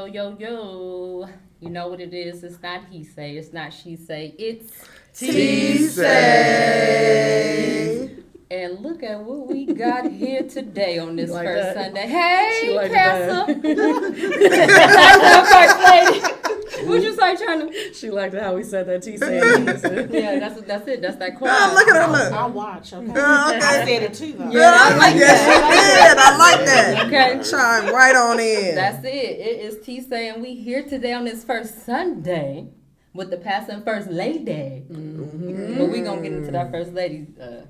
Yo. You know what it is. It's not he say. It's not she say. It's T say. And look at what we got here today on this like first that? Sunday. Hey, like Passa. What'd you say, China? She liked how we said that T say. Yeah, that's it. That's that choir. Oh, look at her look. I'll watch, okay? Okay. I said it too, though. Yeah, I like yes, that. she did. I like that. Okay. Chime right on in. That's it. It is T say, and we here today on this first Sunday with the Passa and First Lady. Mm-hmm. But we gonna get into that First Lady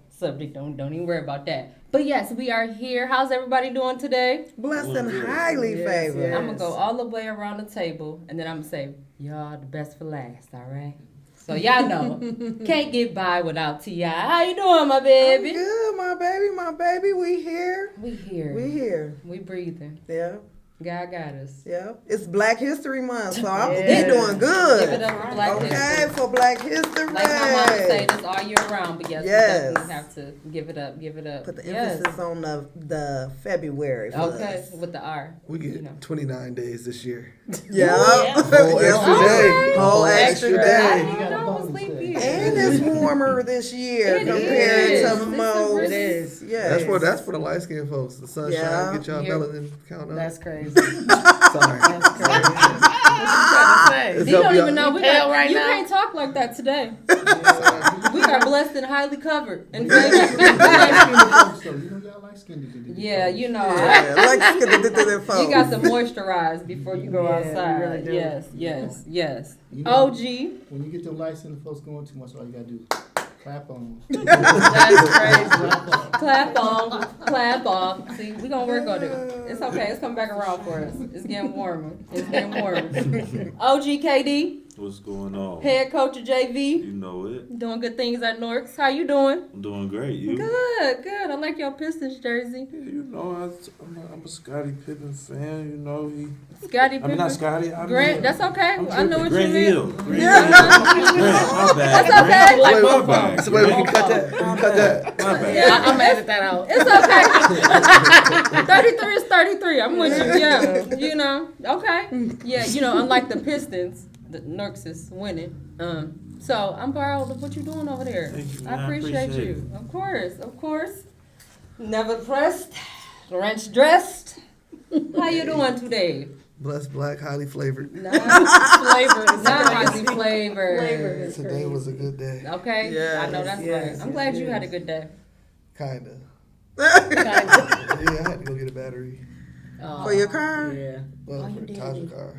subject. Don't even worry about that. But yes, we are here. How's everybody doing today? Blessed and highly favored. I'm gonna go all the way around the table, and then I'm gonna say, y'all the best for last. All right. So y'all know, can't get by without T.I. How you doing, my baby? I'm good, my baby. We here. We here. We breathing. Yeah. God got us. Yeah. It's Black History Month, so Yeah. we doing good. Give it up for Black Okay, History. for Black History. Like my mama say, this all year round, but yes, Yes. we definitely have to give it up. Put the Yes. emphasis on the February. For Okay, us. with the R. We get you know. 29 days this year. Yeah. Whole extra day. Whole extra I day. didn't know it was leap year. And it's warmer this year It compared is. to It's most. a- It is. Yes. That's for the light skinned folks. The sunshine, Yeah. get y'all Yeah. melanin count up. That's crazy. Sorry. That's crazy. What you trying to say? It's You don't help even y'all. know we pale got, right you now? can't talk like that today. We are blessed and highly covered. And favored. You know y'all like skinny. Yeah, you know. Yeah, like folks. You got to moisturize before you go Yeah, outside. you really do. Yes. You know, OG. When you get them light skinned folks going too much, all you gotta do is clap on them. That's crazy. Clap off. See, we gonna work on it. It's okay. It's coming back around for us. It's getting warmer. OG KD, What's going on? head coach of JV, You know it. doing good things at Norks. How you doing? I'm doing great. You? Good. I like your Pistons jersey. Yeah, you know, I'm a Scottie Pippen fan. You know, Scotty I Pippen. mean, not Scotty. Grant, that's okay. I'm I know what Grant you mean. Hill. Grant Hill. My bad. That's okay. Grant, Like my both bad. That's the way we can cut that. We can cut that. My bad. Yeah. I'm gonna edit that out. It's okay. 33 is 33. I'm with you. Yeah. You know. Okay. Yeah. You know, unlike the Pistons, the Norks is winning. So I'm proud of what you're doing over there. Thank you, I man. I appreciate appreciate you. Of course. Never pressed. Ranch dressed. How you doing today? Blessed, black, highly flavored. Flavor. Not highly flavored. Today was a good day. Okay. Yes, I know that's right. I'm glad you had a good day. Kinda. Kinda. Yeah, I had to go get a battery. For your car? Yeah. Well, you for did. Tasha's car.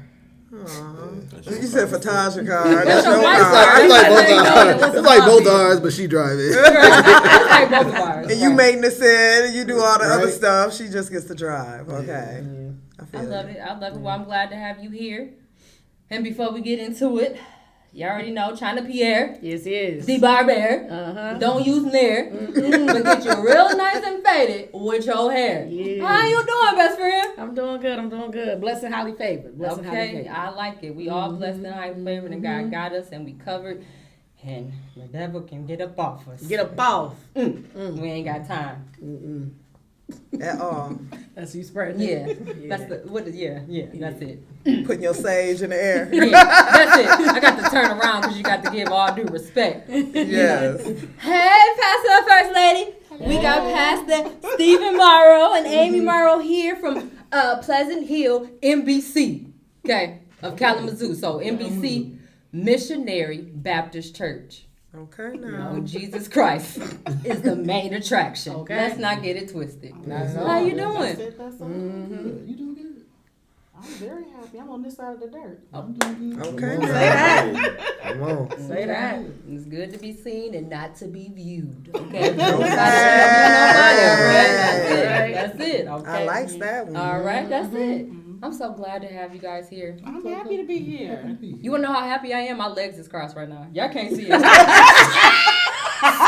You said for Tasha's car. That's your your wife's car. car. It's like both know it ours. was a It's like both hobby. ours, but she drive it. It's like both of ours. And you maintenance it, and you do all the other Right. stuff. She just gets to drive. Okay. I feel I love you. it. Well, I'm glad to have you here. And before we get into it, you already know China Pierre, Yes, yes. the barber. Uh-huh. Don't use Nair, but get you real nice and faded with your hair. Yeah. How you doing, best friend? I'm doing good. Blessed and highly favored. Blessed and highly Okay, favored. I like it. We all blessed and highly favored, and God got us, and we covered. And the devil can get up off us. Get up off. We ain't got time. At all. That's you spreading. Yeah, Yeah. that's the what? Yeah, that's it. Putting your sage in the air. Yeah, that's it. I got to turn around because you got to give all due respect. Yes. Hey, Pastor First Lady. We got Pastor Stephen Morrow and Amy Morrow here from Pleasant Hill, NBC, okay, of Kalamazoo. So NBC Missionary Baptist Church. Okay, now. Oh, Jesus Christ is the main attraction. Okay. Let's not get it twisted. That's How you That's doing? it, that's all. Good. You doing good? I'm very happy. I'm on this side of the dirt. I'm doing good. Okay, Come on. now. Come on. Say that. It's good to be seen and not to be viewed. Okay. Okay. That's it. Okay. I likes that one. All right, that's it. I'm so glad to have you guys here. I'm happy to be here. You wanna know how happy I am? My legs is crossed right now. Y'all can't see it.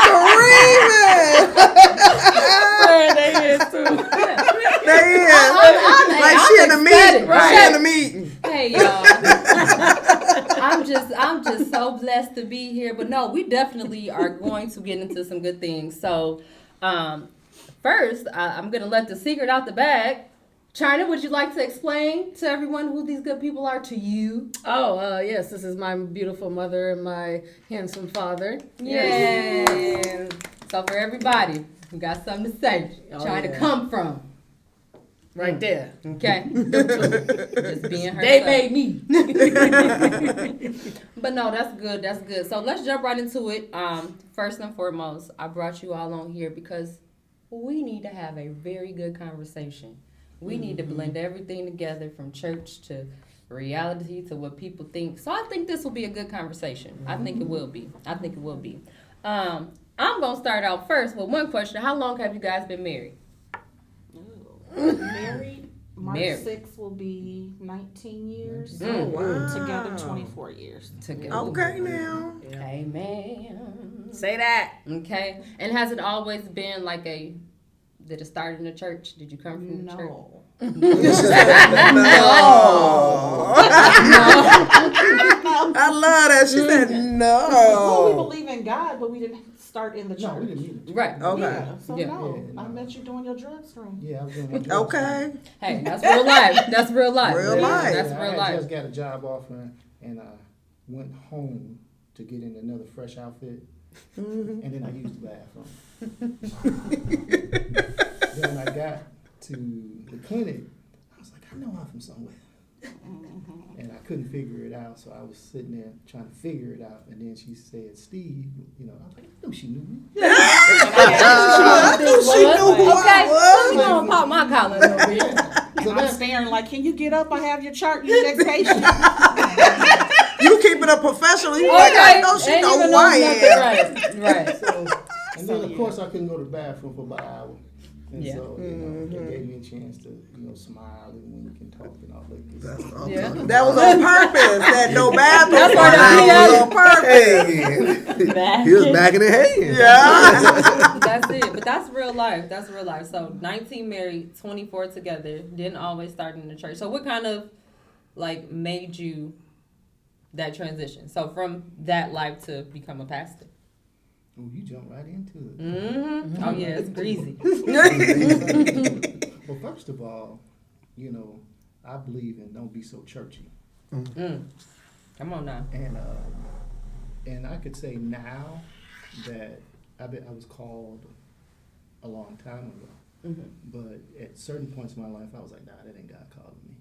Screaming! They is too. They is. I'm Like she in the ecstatic, meeting. right? She in the meeting. Hey y'all. I'm just so blessed to be here. But no, we definitely are going to get into some good things. So first, I'm gonna let the secret out the bag. China, would you like to explain to everyone who these good people are to you? Oh, yes, this is my beautiful mother and my handsome father. Yay! So for everybody who got something to say, Oh, China yeah. come from. Right there. Okay. Just being herself. They made me. But no, that's good. That's good. So let's jump right into it. First and foremost, I brought you all on here because we need to have a very good conversation. We need to blend everything together from church to reality to what people think. So I think this will be a good conversation. I think it will be. I'm going to start out first with one question. How long have you guys been married? Married. March Married. 6th will be 19 years. Oh, wow. Together 24 years. Together. Okay, now. Amen. Say that. Okay. And has it always been like did it start in the church? Did you come from the church? No. I love that. She said Well, we no. believe in God, but we didn't start in the church. No, we didn't either. Right. Okay. Yeah, so Yeah. no. Yeah, I no. met you doing your drugs room. Yeah, I was doing my drugs. Okay. Hey, that's real life. That's real life. Real life. That's I real had life. just got a job offer and I went home to get in another fresh outfit, and then I used the bathroom. Then when I got to the clinic, I was like, I know I'm from somewhere. And I couldn't figure it out, so I was sitting there trying to figure it out. And then she said, Steve, I was like, I knew she knew me. I knew she knew who Okay, I let me go and pop my collar a little bit. So I'm that's, staring like, can you get up? I have your chart. Your next patient. was. You keeping it professional. You like, I know she Ain't know even who I nothing. am. Right. and then, of course, I couldn't go to the bathroom for about an hour. And Yeah. so, it gave me a chance to, smile and wink and talk and all that good That's stuff. awesome. Yeah. That was on purpose. That no bathroom. That's why That was on purpose. Hey, he was back in the hand. Yeah. That's it. But that's real life. That's real life. So 19 married, 24 together. Didn't always start in the church. So what kind of made you that transition? So from that life to become a pastor. Oh, you jump right into it. Mm-hmm. Oh yeah, it's breezy. Well, first of all, I believe in don't be so churchy. Come on now. And I could say now that I was called a long time ago, but at certain points in my life, I was like, nah, that ain't God calling me.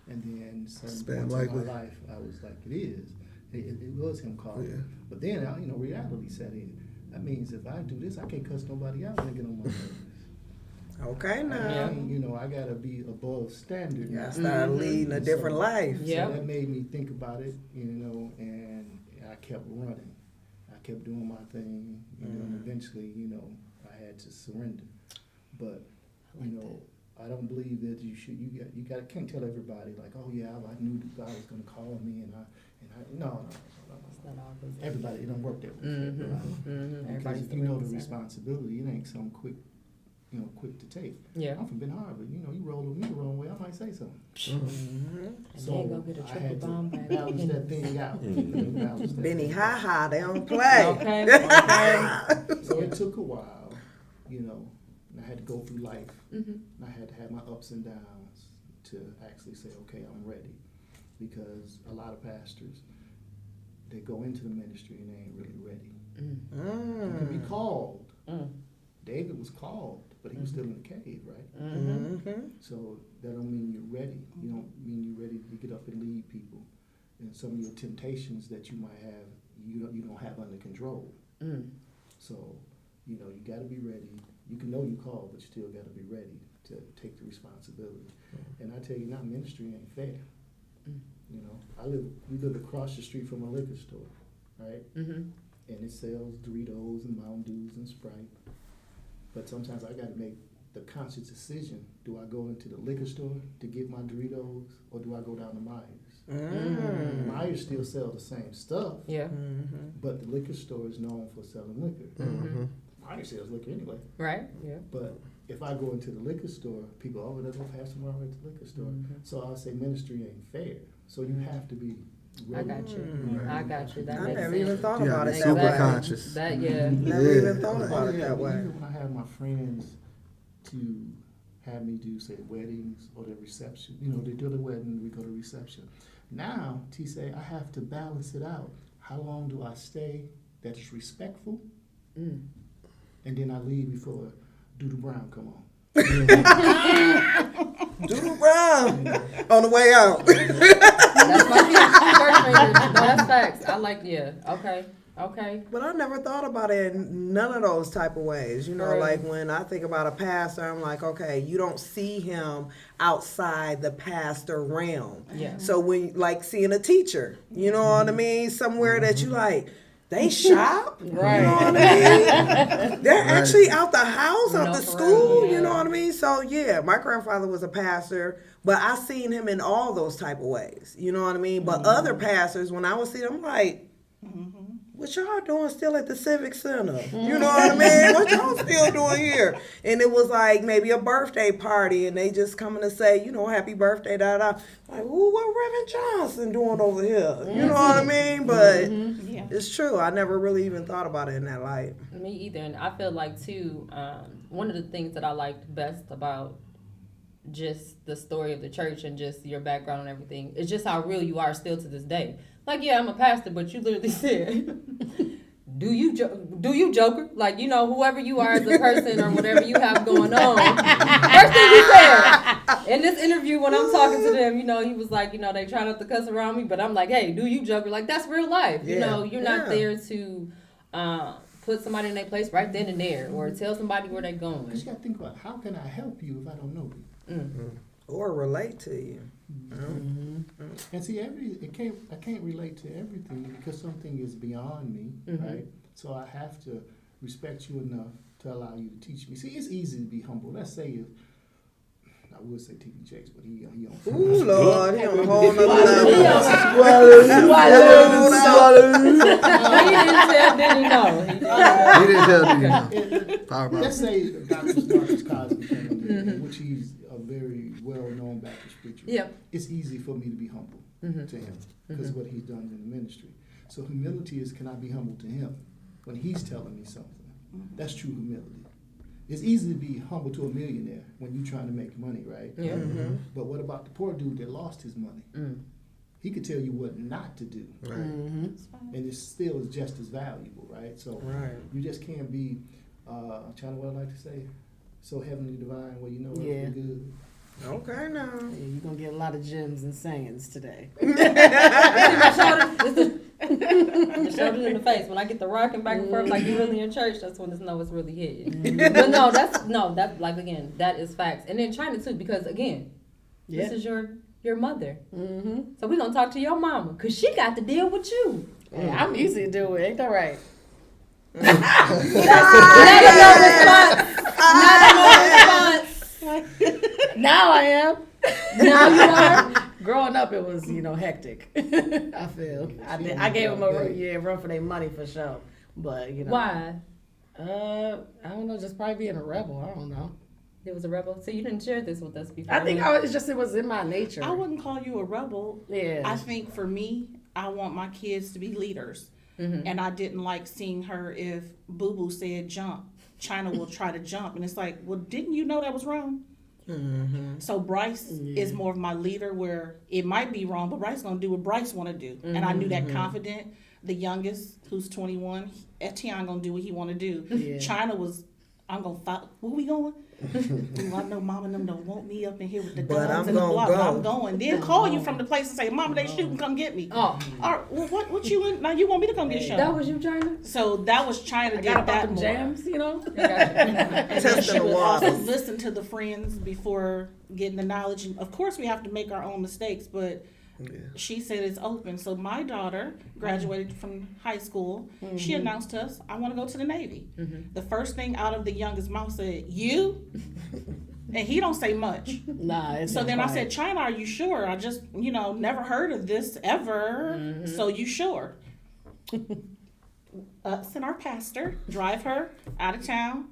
And then certain Spam points likely. in my life, I was like, it is. It was Him calling me. But then, reality set in. That means if I do this, I can't cuss nobody out when they get on my nerves. Okay, now. I gotta be above standard. You now. gotta start leading a different life. Yeah. So that made me think about it, and I kept running. I kept doing my thing, and eventually, I had to surrender. But, I don't believe that you can't tell everybody like, oh yeah, I knew that God was gonna call me, no. Everybody, it don't work that way. Because if you know the responsibility, it ain't something quick to take. Yeah. I'm from Ben Harbor. You roll with me the wrong way, I might say something. And then go get a I triple had to bomb bag. balance that thing out. Balance that Benny thing ha out. ha, they don't play. Okay. So it took a while, and I had to go through life. And I had to have my ups and downs to actually say, okay, I'm ready. Because a lot of pastors, they go into the ministry and they ain't really ready. You can be called. David was called, but he was still in the cave, right? So that don't mean you're ready. You don't mean you're ready to get up and lead people. And some of your temptations that you might have, you don't have under control. So, you got to be ready. You can know you called, but you still got to be ready to take the responsibility. And I tell you now, ministry ain't fair. We live across the street from a liquor store, right? And it sells Doritos and Mountain Dews and Sprite. But sometimes I got to make the conscious decision. Do I go into the liquor store to get my Doritos, or do I go down to Myers? Myers still sell the same stuff. Yeah. But the liquor store is known for selling liquor. Myers sells liquor anyway. Right. Yeah. But if I go into the liquor store, people, oh, let's go Pastor Marvel at the liquor store. So I'll say ministry ain't fair. So you have to be ready. I got you. I got you. That I makes never sense. even thought Yeah, about it that super way. conscious. That yeah. Never even thought about it that way. Even when I had my friends to have me do, say, weddings or the reception. You know, they do the wedding, we go to reception. Now, T say, I have to balance it out. How long do I stay that is respectful? And then I leave before Doodle Brown come on. Doodle Brown on the way out. That's my church fingers. No, that's facts. I like, yeah. Okay. But I never thought about it in none of those type of ways. You know, Right. like when I think about a pastor, I'm like, okay, you don't see him outside the pastor realm. Yeah. So when, like seeing a teacher, you know what I mean? Somewhere that you like, they shop. Right. You know what I mean? They're actually out the house, out No, the for school. real, You know yeah. what I mean? So yeah, my grandfather was a pastor, but I seen him in all those type of ways. You know what I mean? But other pastors, when I would see them, I'm like, what y'all doing still at the Civic Center? You know what I mean? What y'all still doing here? And it was like maybe a birthday party, and they just coming to say, you know, happy birthday, da da. Like, ooh, what Reverend Johnson doing over here? You know what I mean? But Yeah. it's true. I never really even thought about it in that light. Me either. And I feel like, too, one of the things that I liked best about just the story of the church and just your background and everything is just how real you are still to this day. Like, yeah, I'm a pastor, but you literally said, do you joker? Like, you know, whoever you are as a person or whatever you have going on. First thing you said in this interview when I'm talking to them, you know, he was like, you know, they try not to cuss around me, but I'm like, hey, do you joker? Like, that's real life. You Yeah. know, you're not Yeah. there to put somebody in their place right then and there or tell somebody where they're Because going. you got to think about, how can I help you if I don't know you? Or relate to you. And see, I can't relate to everything because something is beyond me, right? So I have to respect you enough to allow you to teach me. See, it's easy to be humble. Let's say if I would say TB Jakes, but he on. Ooh, Lord, he on a whole nother He level. didn't know. He didn't He didn't tell me. Power Let's say Dr. Marcus Cosby came in there, which he's a very well-known Baptist preacher. Yep. It's easy for me to be humble to him because of what he's done in the ministry. So humility is, can I be humble to him when he's telling me something? That's true humility. It's easy to be humble to a millionaire when you're trying to make money, right? Yeah. But what about the poor dude that lost his money? He could tell you what not to do, Right. and it still is just as valuable, right? So Right. you just can't be, trying to, what I like to say, so heavenly divine where you know Yeah. everything good. Okay, now. Yeah, you're gonna get a lot of gems and sayings today. The shoulder in the face. When I get the rocking back and forth like you really in church, that's when it's know it's really hitting. But that's like again, that is facts. And in China too, because again, this is your mother. So we're gonna talk to your mama, cause she got to deal with you. Yeah, I'm easy to deal with, ain't that right? Now I am. Now you are. Growing up, it was hectic. I feel I gave them a run for their money for sure, but Why? I don't know, just probably being a rebel. I don't know. There was a rebel. So you didn't share this with us before. I think it was in my nature. I wouldn't call you a rebel. Yeah. I think for me, I want my kids to be leaders. And I didn't like seeing her if Boo Boo said jump. China will try to jump. And it's like, well, didn't you know that was wrong? So Bryce is more of my leader where it might be wrong, but Bryce is going to do what Bryce want to do. And I knew that confident. The youngest, who's 21, Etienne going to do what he want to do. Yeah. China was, I'm going to fight. Where we going? Ooh, I know Mama and them don't want me up in here with the But guns I'm and the gonna block. go. But I'm going. Then call you from the place and say, Mama, they shooting, come get me. Oh, All right, well, what you in? Now you want me to come get shot? that was you, China? So that was China I did got about that them more. jams, I got you. And then she Testing the would also waters. listen to the friends before getting the knowledge. And of course, we have to make our own mistakes, but she said it's open. So my daughter graduated from high school. She announced to us, I want to go to the Navy. The first thing out of the youngest mouth said, you? And he don't say much. Nah, it's So then I quiet. said, China, are you sure? I just, never heard of this ever. So you sure? Send our pastor, drive her out of town.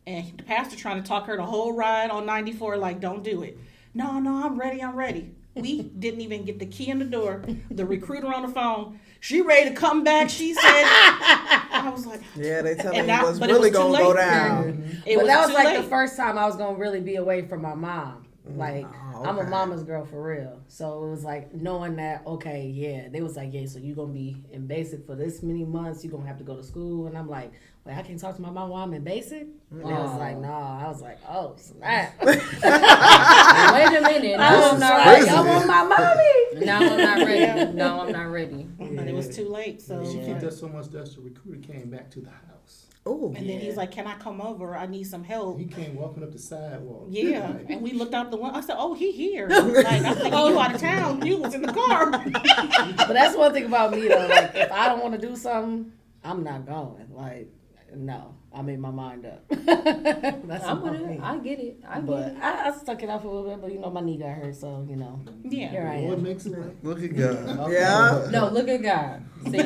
And the pastor trying to talk her the whole ride on 94, like, don't do it. No, I'm ready. We didn't even get the key in the door. The recruiter on the phone, she ready to come back. She said, I I was like, Yeah, they tell me And it that- was but it really was too gonna go late. down. it But that was too like late. the first time I was gonna really be away from my mom. Like I'm a okay. mama's girl for real. So it was like knowing that, okay, yeah, they was like, yeah, so you're gonna be in basic for this many months, you're gonna have to go to school. And I'm like, wait, I can't talk to my mom while I'm in basic? And they was like, no. I was like, oh snap. Wait a minute. No, I'm not Like, ready. I want my mommy. No, I'm not ready. No, I'm not ready. But it was too late. So She kicked us so much dust, the recruiter came back to the house. Oh, and then he's like, "Can I come over? I need some help." He came walking up the sidewalk. Yeah, and we looked out the window. I said, "Oh, he here." Like I'm thinking you out of town. You was in the car. But that's one thing about me though. Like if I don't want to do something, I'm not going. Like no, I made my mind up. That's I'm about with it. me. I get it. I get But it. I stuck it out for a little bit. But you know my knee got hurt, so you know Yeah. here I Lord am. makes a way. Look at God. yeah. No, look at God. See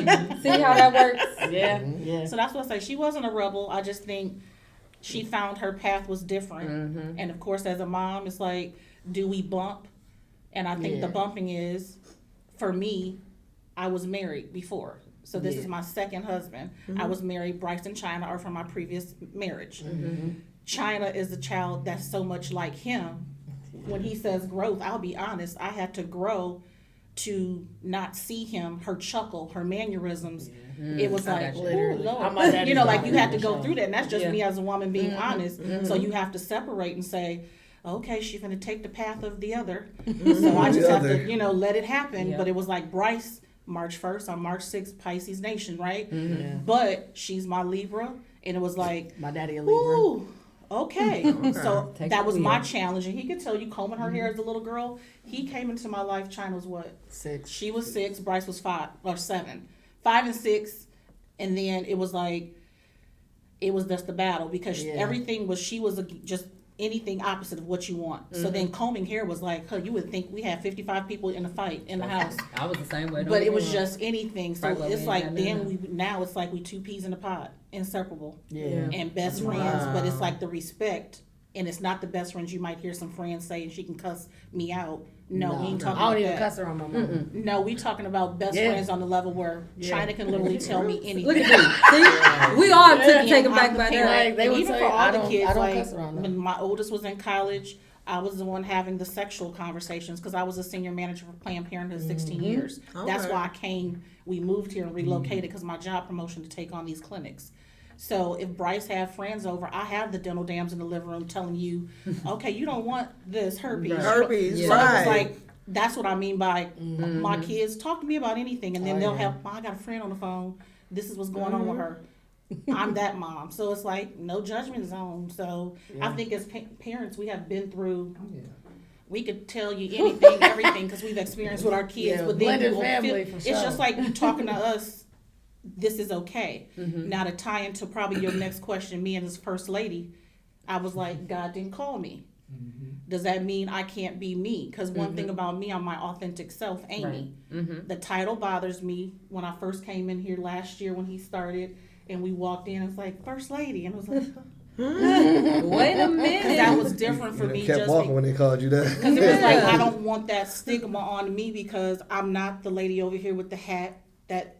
how that works? Yeah, yeah. So that's what I say. She wasn't a rebel. I just think she found her path was different. Mm-hmm. And of course, as a mom, it's like, do we bump? And I think the Yeah. bumping is, for me, I was married before. So this is Yeah. my second husband. I was married. Bryce and China are from my previous marriage. China is a child that's so much like him. When he says growth, I'll be honest, I had to grow to not see him, her chuckle, her mannerisms. It was I like, got you. ooh, Literally. Lord. I'm my daddy's You know, like daughter, you have to for go sure. through that. And that's just Yeah. me as a woman being honest. So you have to separate and say, okay, she's going to take the path of the other. So I just have to, let it happen. Yeah. But it was like Bryce, March 1st, on March 6th, Pisces Nation, right? Yeah. But she's my Libra. And it was like, My daddy a Libra. ooh, okay. So Take that the was my wheel. challenge. And he could tell you, combing her hair as a little girl, he came into my life. China was what? 6. She was 6. Bryce was 5 or 7. 5 and 6. And then it was like, it was just the battle because Yeah. everything was, she was just anything opposite of what you want. So then combing hair was like, you would think we had 55 people in a fight in the house. I was the same way. But it was just anything. So Right, well, it's we like ain't then got now it's like we 2 peas in a pod, inseparable Yeah. and best friends. But it's like the respect, and it's not the best friends you might hear some friends say, and she can cuss me out. No, we ain't talking I don't about even that. cuss her on my mom. No, we talking about best Yeah. friends on the level where China can literally tell me anything. Look at me. See, we all took And taken I'm back the by parent. that. Like, they And would even say, for all I the don't- kids, I don't like cuss around them. when my oldest was in college, I was the one having the sexual conversations because I was a senior manager for Planned Parenthood 16 years. That's Okay. why I came. We moved here and relocated because my job promotion to take on these clinics. So if Bryce had friends over, I have the dental dams in the living room telling you, okay, you don't want this herpes. Herpes, So it right. was like, that's what I mean by my kids talk to me about anything, and then they'll have, I got a friend on the phone. This is what's going on with her. I'm that mom. So it's like no judgment zone. So I think as parents, we have been through. Yeah. We could tell you anything, everything, because we've experienced with our kids. Yeah, but then blended you will family, feel, for it's sure. just like you talking to us. This is okay. Now to tie into probably your next question, me and this first lady, I was like, God didn't call me. Does that mean I can't be me? Because one thing about me, I'm my authentic self, Amy. The title bothers me. When I first came in here last year when he started and we walked in, it's like, First Lady. And it was like, Wait a minute. that was different for You me. kept Just walking when they called you that. because it was like, I don't want that stigma on me because I'm not the lady over here with the hat. That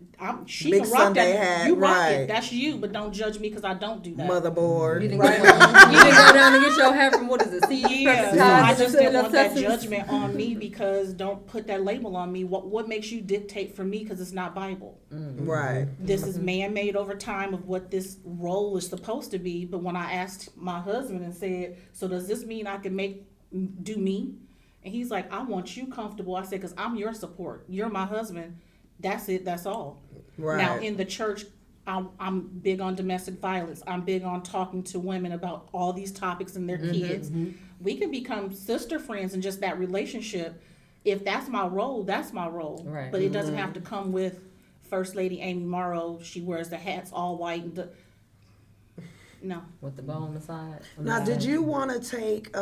she Big can rock Sunday that. hat, You rock right. it. That's you, but don't judge me because I don't do that. Motherboard. You didn't, go, you didn't go down and get your hair from, what is it? Yeah, so I just didn't want that judgment on me because don't put that label on me. What makes you dictate for me because it's not Bible. Right. This is man-made over time of what this role is supposed to be. But when I asked my husband and said, so does this mean I can do me? And he's like, I want you comfortable. I said, because I'm your support. You're my husband. That's it. That's all. Right. Now in the church, I'm big on domestic violence. I'm big on talking to women about all these topics and their kids. We can become sister friends and just that relationship. If that's my role, that's my role. Right. But it doesn't have to come with First Lady Amy Morrow. She wears the hats all white. And no. With the bow on the side. Now, did you want to take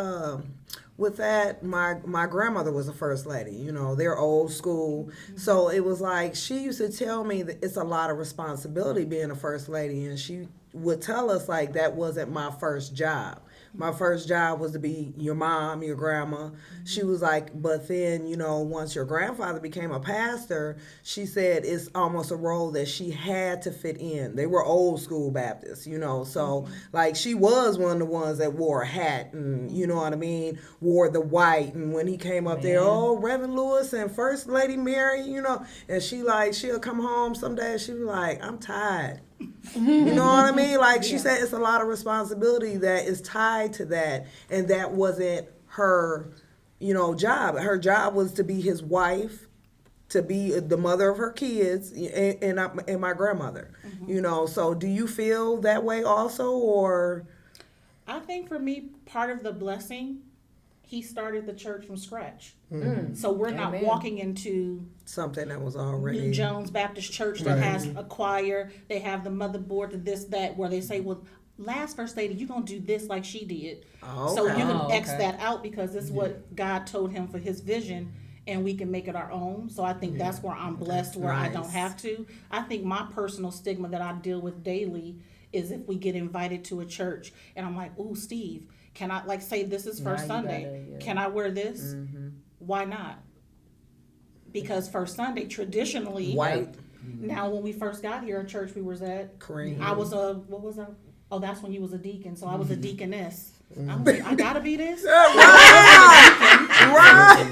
with that? My grandmother was a first lady. You know, they're old school, so it was like she used to tell me that it's a lot of responsibility being a first lady, and she would tell us like that wasn't my first job. My first job was to be your mom, your grandma. She was like, but then, once your grandfather became a pastor, she said it's almost a role that she had to fit in. They were old school Baptists, so like she was one of the ones that wore a hat and, you know what I mean, wore the white. And when he came up there, oh, Reverend Lewis and First Lady Mary, and she'll come home some days, she'll be like, I'm tired. You know what I mean? Like she said, it's a lot of responsibility that is tied to that, and that wasn't her, job. Her job was to be his wife, to be the mother of her kids, and my grandmother. So do you feel that way also, or? I think for me, part of the blessing, he started the church from scratch. So we're not walking into something that was already New Jones Baptist Church that has a choir. They have the motherboard to this, that, where they say, well, last First Lady, you're going to do this like she did. Oh, so okay. you can X that out because it's what God told him for his vision, and we can make it our own. So I think that's where I'm blessed, where I don't have to. I think my personal stigma that I deal with daily is if we get invited to a church and I'm like, ooh, Steve, can I, like, say this is First Sunday, can I wear this? Why not? Because First Sunday, traditionally, white. Now, when we first got here, a church we was at, Cream. I was oh, that's when you was a deacon, so I was a deaconess. I'm like, I gotta be this? Right.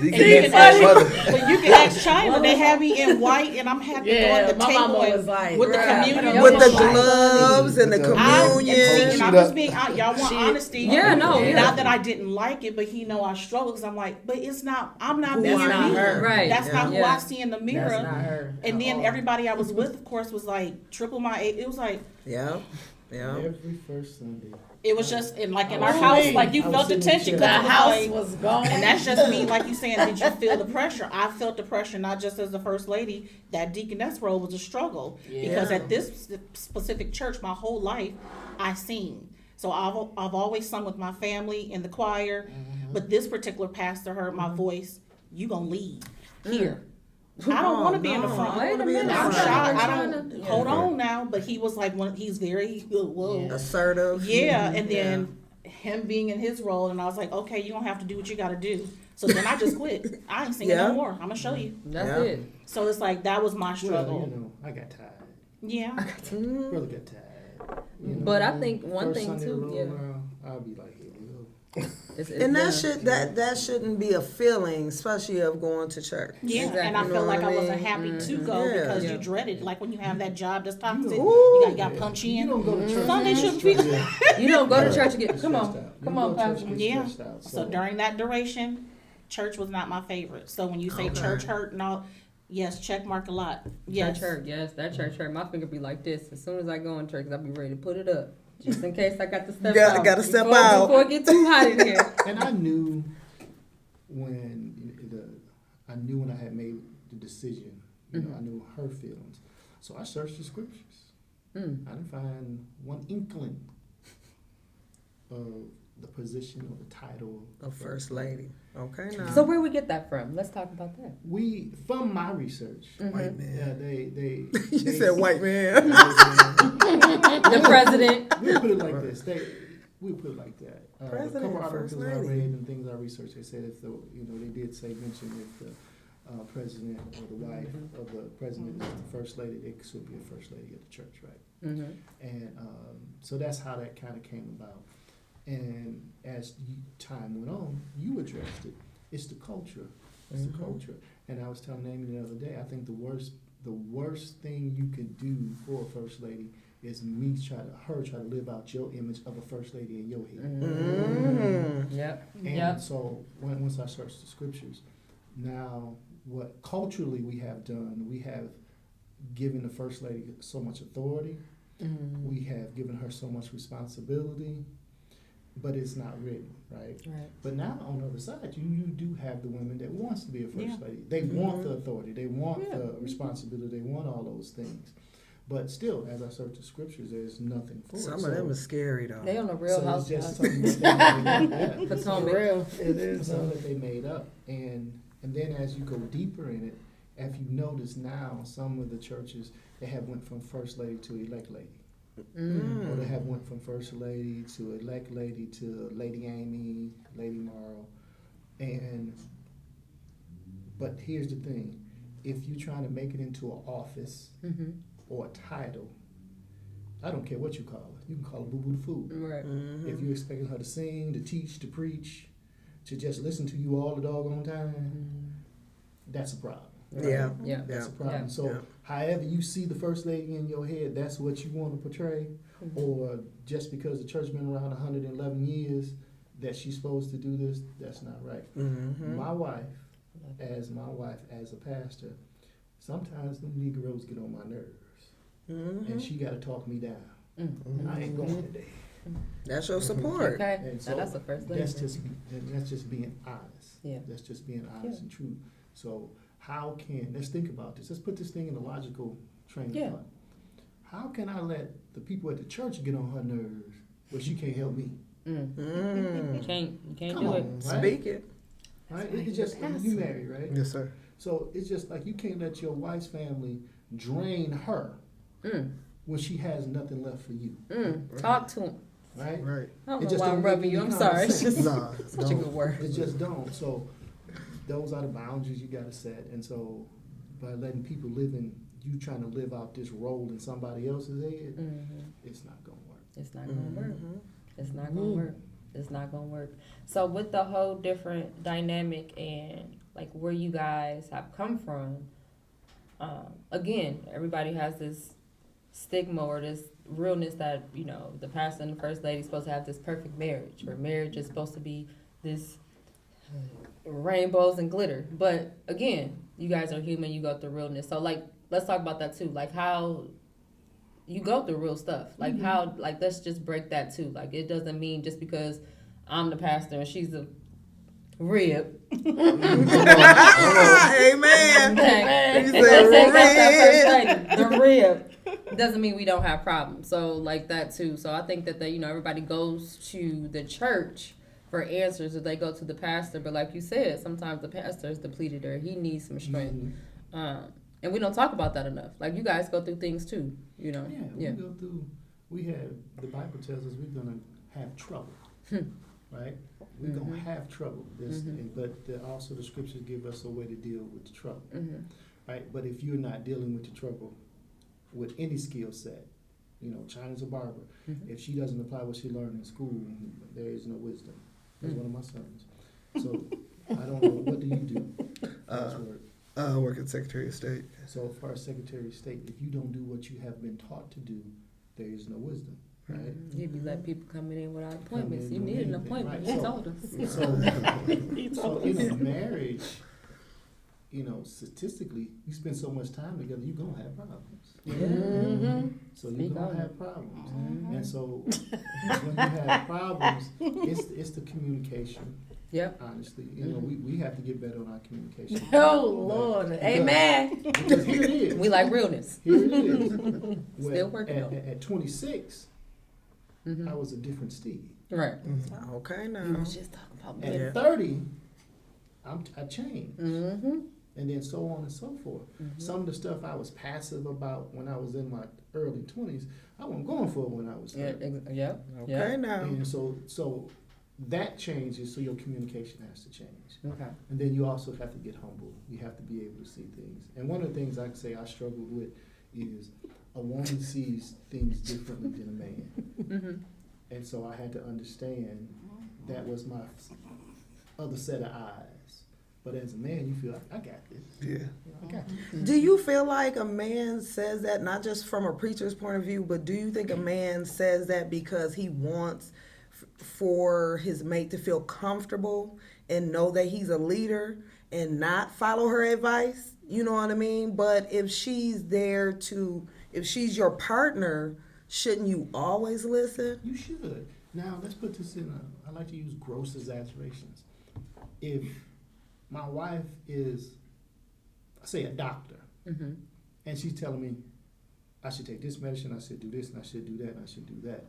But you can ask China, they have me in white, and I'm happy going to the my table mama and was like, with the communion. With the Like, gloves and the communion. and I'm just being, y'all want honesty. Yeah, no, yeah. Not that I didn't like it, but he know I struggle because I'm like, but it's not, I'm not being not me. her. Right. That's not who Yeah. I see in the mirror. That's not her. And then everybody I was with, of course, was like triple my age. It was like, Yeah. Every first Sunday. it was just in our house, like you I was felt the sitting in tension the The because house was gone. and that's just me, like you saying, did you feel the pressure? I felt the pressure, not just as the first lady. That deaconess role was a struggle because at this specific church, my whole life, I sing. So I've always sung with my family in the choir, but this particular pastor heard my voice. You gonna lead here. I don't want to be in the front. Wait a minute. I'm front. shy. I don't. Hold on now. But he was like he's very whoa. Assertive. Yeah, and then him being in his role, and I was like, okay, you're gonna have to do what you gotta do. So then I just quit. I ain't singing no more. I'm gonna show you. That's Yeah. it. So it's like that was my struggle. Well, I got tired. Yeah. Brother got tired. But I think one First thing Sunday too, roll yeah. around, I'll be like, here we go. And that shouldn't be a feeling, especially of going to church. Yeah, Exactly. and I You know felt like what I I wasn't mean? happy to go Yeah. because Yeah. you dreaded, like when you have that job that's toxic, Ooh. you got punch in. You don't go to church. Sunday and shouldn't get feel- stressed You don't go to out. church again. Come Stressed on. out. You Come don't on, go to church Pastor. and get Yeah. stressed out. So during that duration, church was not my favorite. So when you say church hurt and all, yes, check mark a lot. Yes. That church, yes, that church hurt. My finger be like this. As soon as I go in church, I'll be ready to put it up. Just in case I got to step out. Gotta step before, out. Before it get too hot in here. And I knew when I had made the decision. I knew her feelings. So I searched the scriptures. I didn't find one inkling of the position or the title Of First Lady. Okay, now. So where we get that from? Let's talk about that. We, from my research, White man. yeah, they You said white man. The president. We'll put it like this. We'll put it like that. A President couple and First articles I Lady. read and things I researched, they said if they did mention if the president or the wife of the president is the first lady, it should be a first lady of the church, right? Mm-hmm. And so that's how that kind of came about. And as time went on, you addressed it. It's the culture. It's the culture. And I was telling Amy the other day, I think the worst thing you could do for a first lady is me try to live out your image of a first lady in your head. Yep. And so once I searched the scriptures, now what culturally we have done, we have given the first lady so much authority. We have given her so much responsibility, but it's not written, right? But now on the other side, you do have the women that wants to be a first lady. They want the authority, they want the responsibility, they want all those things. But still, as I search the scriptures, there's nothing for it. Some of them are scary though. They on the Real So it's House. just something that they made up. Yeah. Potomac. Real. It is. Something that they made up. And then as you go deeper in it, if you notice now, some of the churches, they have went from first lady to elect lady. Or they have went from first lady to elect lady to Lady Amy, Lady Morrow. But here's the thing. If you're trying to make it into an office or a title, I don't care what you call it. You can call it boo-boo the food. Right. If you're expecting her to sing, to teach, to preach, to just listen to you all the doggone time, that's a problem. Yeah. Yeah. That's a problem. Yeah. So however you see the first lady in your head, that's what you want to portray. Or just because the church been around 111 years, that she's supposed to do this, that's not right. My wife, as a pastor, sometimes them Negroes get on my nerves. And she got to talk me down. I ain't going today. That's your support. Okay. And So that's the first thing. that's just being honest. Yeah. That's just being honest and true. So let's think about this. Let's put this thing in a logical train of thought. How can I let the people at the church get on her nerves, but she can't help me? You can't Come do on, it. right? Speak it. Right? It's just like you married, right? Yes, sir. So it's just like you can't let your wife's family drain her when she has nothing left for you. Talk to him. Right? Right. I don't It know just why I'm don't make rubbing you. any I'm common sorry. It's sense. just Nah, such a don't. good word. It just don't. So those are the boundaries you got to set. And so by letting people you trying to live out this role in somebody else's head, it's not going to work. It's not gonna work. It's not gonna work. It's not gonna work. So with the whole different dynamic and like where you guys have come from, again, everybody has this stigma or this realness that, you know, the pastor and the first lady is supposed to have this perfect marriage, or marriage is supposed to be this rainbows and glitter. But again, you guys are human, you go through realness. So like, let's talk about that too. Like how you go through real stuff. Like how, like, let's just break that too. Like, it doesn't mean just because I'm the pastor and she's a rib. Amen. Okay. He Let's said say that's that rib. first lady, the rib. Doesn't mean we don't have problems. So like that too. So I think that everybody goes to the church for answers, or they go to the pastor. But like you said, sometimes the pastor is depleted or he needs some strength. And we don't talk about that enough. Like, you guys go through things too, you know. Yeah, we have, the Bible tells us we're going to have trouble, right? We're going to have trouble. But also the scriptures give us a way to deal with the trouble, right? But if you're not dealing with the trouble with any skill set, you know, China's a barber. If she doesn't apply what she learned in school, there is no wisdom. That's one of my sons. So I don't know, what do you do? I work at Secretary of State. So as far as Secretary of State, if you don't do what you have been taught to do, there is no wisdom, right? You be letting people come in without appointments. in You with need an anything, appointment. right. He told us. So in a marriage, you know, statistically, you spend so much time together, you're going to have problems. So you're Speak going on to have problems. And so when you have problems, it's the communication. Yep. Honestly, you know, we have to get better on our communication. Oh, Lord. Amen. Because here it is. We like realness. Here it is. Still working on it. At 26, I was a different Steve. Right. Okay, We now. was just talking about At that. 30, I changed. And then so on and so forth. Some of the stuff I was passive about when I was in my early 20s, I wasn't going for it when I was 30. Yep. Okay, now. And so that changes, so your communication has to change. Okay. And then you also have to get humble. You have to be able to see things. And one of the things I can say I struggled with is a woman sees things differently than a man. And so I had to understand that was my other set of eyes. But as a man, you feel like, I got this. Yeah. I got this. Do you feel like a man says that, not just from a preacher's point of view, but do you think a man says that because he wants for his mate to feel comfortable and know that he's a leader and not follow her advice? You know what I mean? But if she's if she's your partner, shouldn't you always listen? You should. Now, let's put this I like to use gross exaggerations. If my wife is, say, a doctor, and she's telling me I should take this medicine, I should do this, and I should do that, and I should do that,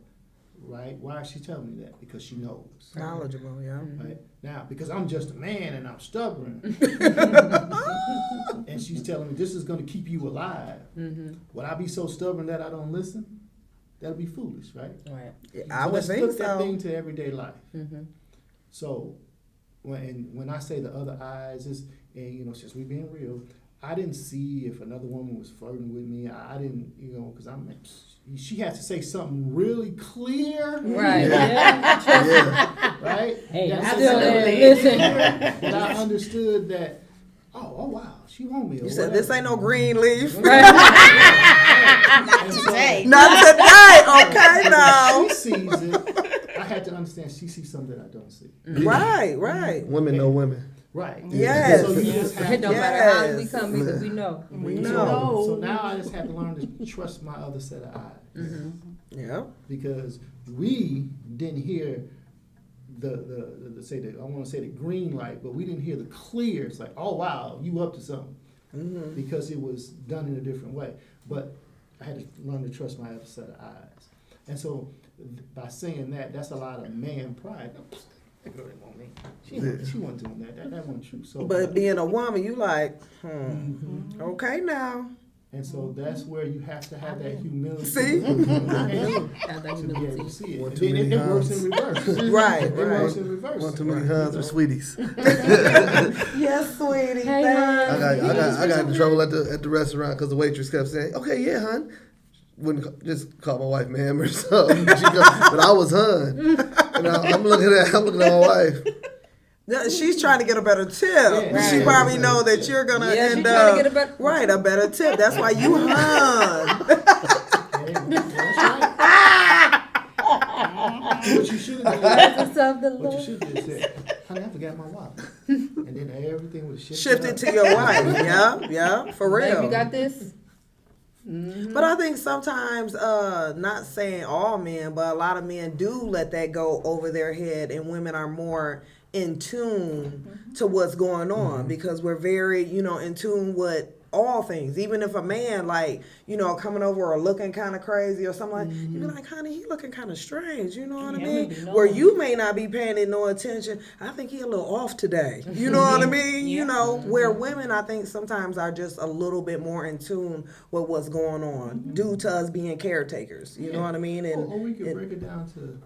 right? Why is she telling me that? Because she knows. Knowledgeable, yeah. Right? Now, because I'm just a man and I'm stubborn, and she's telling me this is going to keep you alive, would I be so stubborn that I don't listen? that'll be foolish, right? Right. I So would let's think put that so. thing to everyday life. Mm-hmm. So when I say the other eyes is, and you know, since we being real, I didn't see if another woman was flirting with me. I didn't, you know, because she has to say something really clear, Right. Yeah. Yeah. right? Hey, Gotta I say still something really listen. clear that I understood that. Oh wow, she want me. Or You said whatever. this ain't no green leaf. And so Not today. Okay, now. she sees it. I had to understand she sees something that I don't see. Right, right. Women know women. Right. Yes. So you just have It don't to. matter how we Yes. come, either we know. We So, know. so now I just have to learn to trust my other set of eyes. Yeah. Because we didn't hear the say the I want to say the green light, but we didn't hear the clear. It's like, oh wow, you up to something, because it was done in a different way. But I had to learn to trust my other set of eyes, and so by saying that, that's a lot of man pride. That girl didn't want me. She wasn't doing that. That wasn't true. So, But being a woman, you like, okay now. and so that's where you have to have that humility. See? to Have that be able humility. to see it. One And too then many it works times. in reverse. Right, It works right. in reverse. One too many You huns know? or sweeties. Yes, sweetie. Hey, thanks. I got in trouble at the restaurant because the waitress kept saying, "Okay, yeah, hun." Wouldn't just call my wife ma'am or something. But I was hun, and I'm looking at my wife. No, she's trying to get a better tip. Yeah, She right. probably know that you're gonna Yeah, she end trying up to get a better. right a better tip. That's why you hung. That's right. What you should have done, Presence of the what you Lord. should have said, honey, I forgot my wallet. And then everything would shift. Shifted to your wife. Yeah, for real. Babe, you got this? But I think sometimes, not saying all men, but a lot of men do let that go over their head, and women are more in tune to what's going on because we're very, in tune with all things. Even if a man, like, coming over or looking kind of crazy or something like, you be like, honey, he looking kind of strange, you know what I mean? maybe no. Where you may not be paying it no attention. I think he a little off today. You know what I mean? Where women, I think sometimes are just a little bit more in tune with what's going on due to us being caretakers. You know what I mean? Or we could break it down to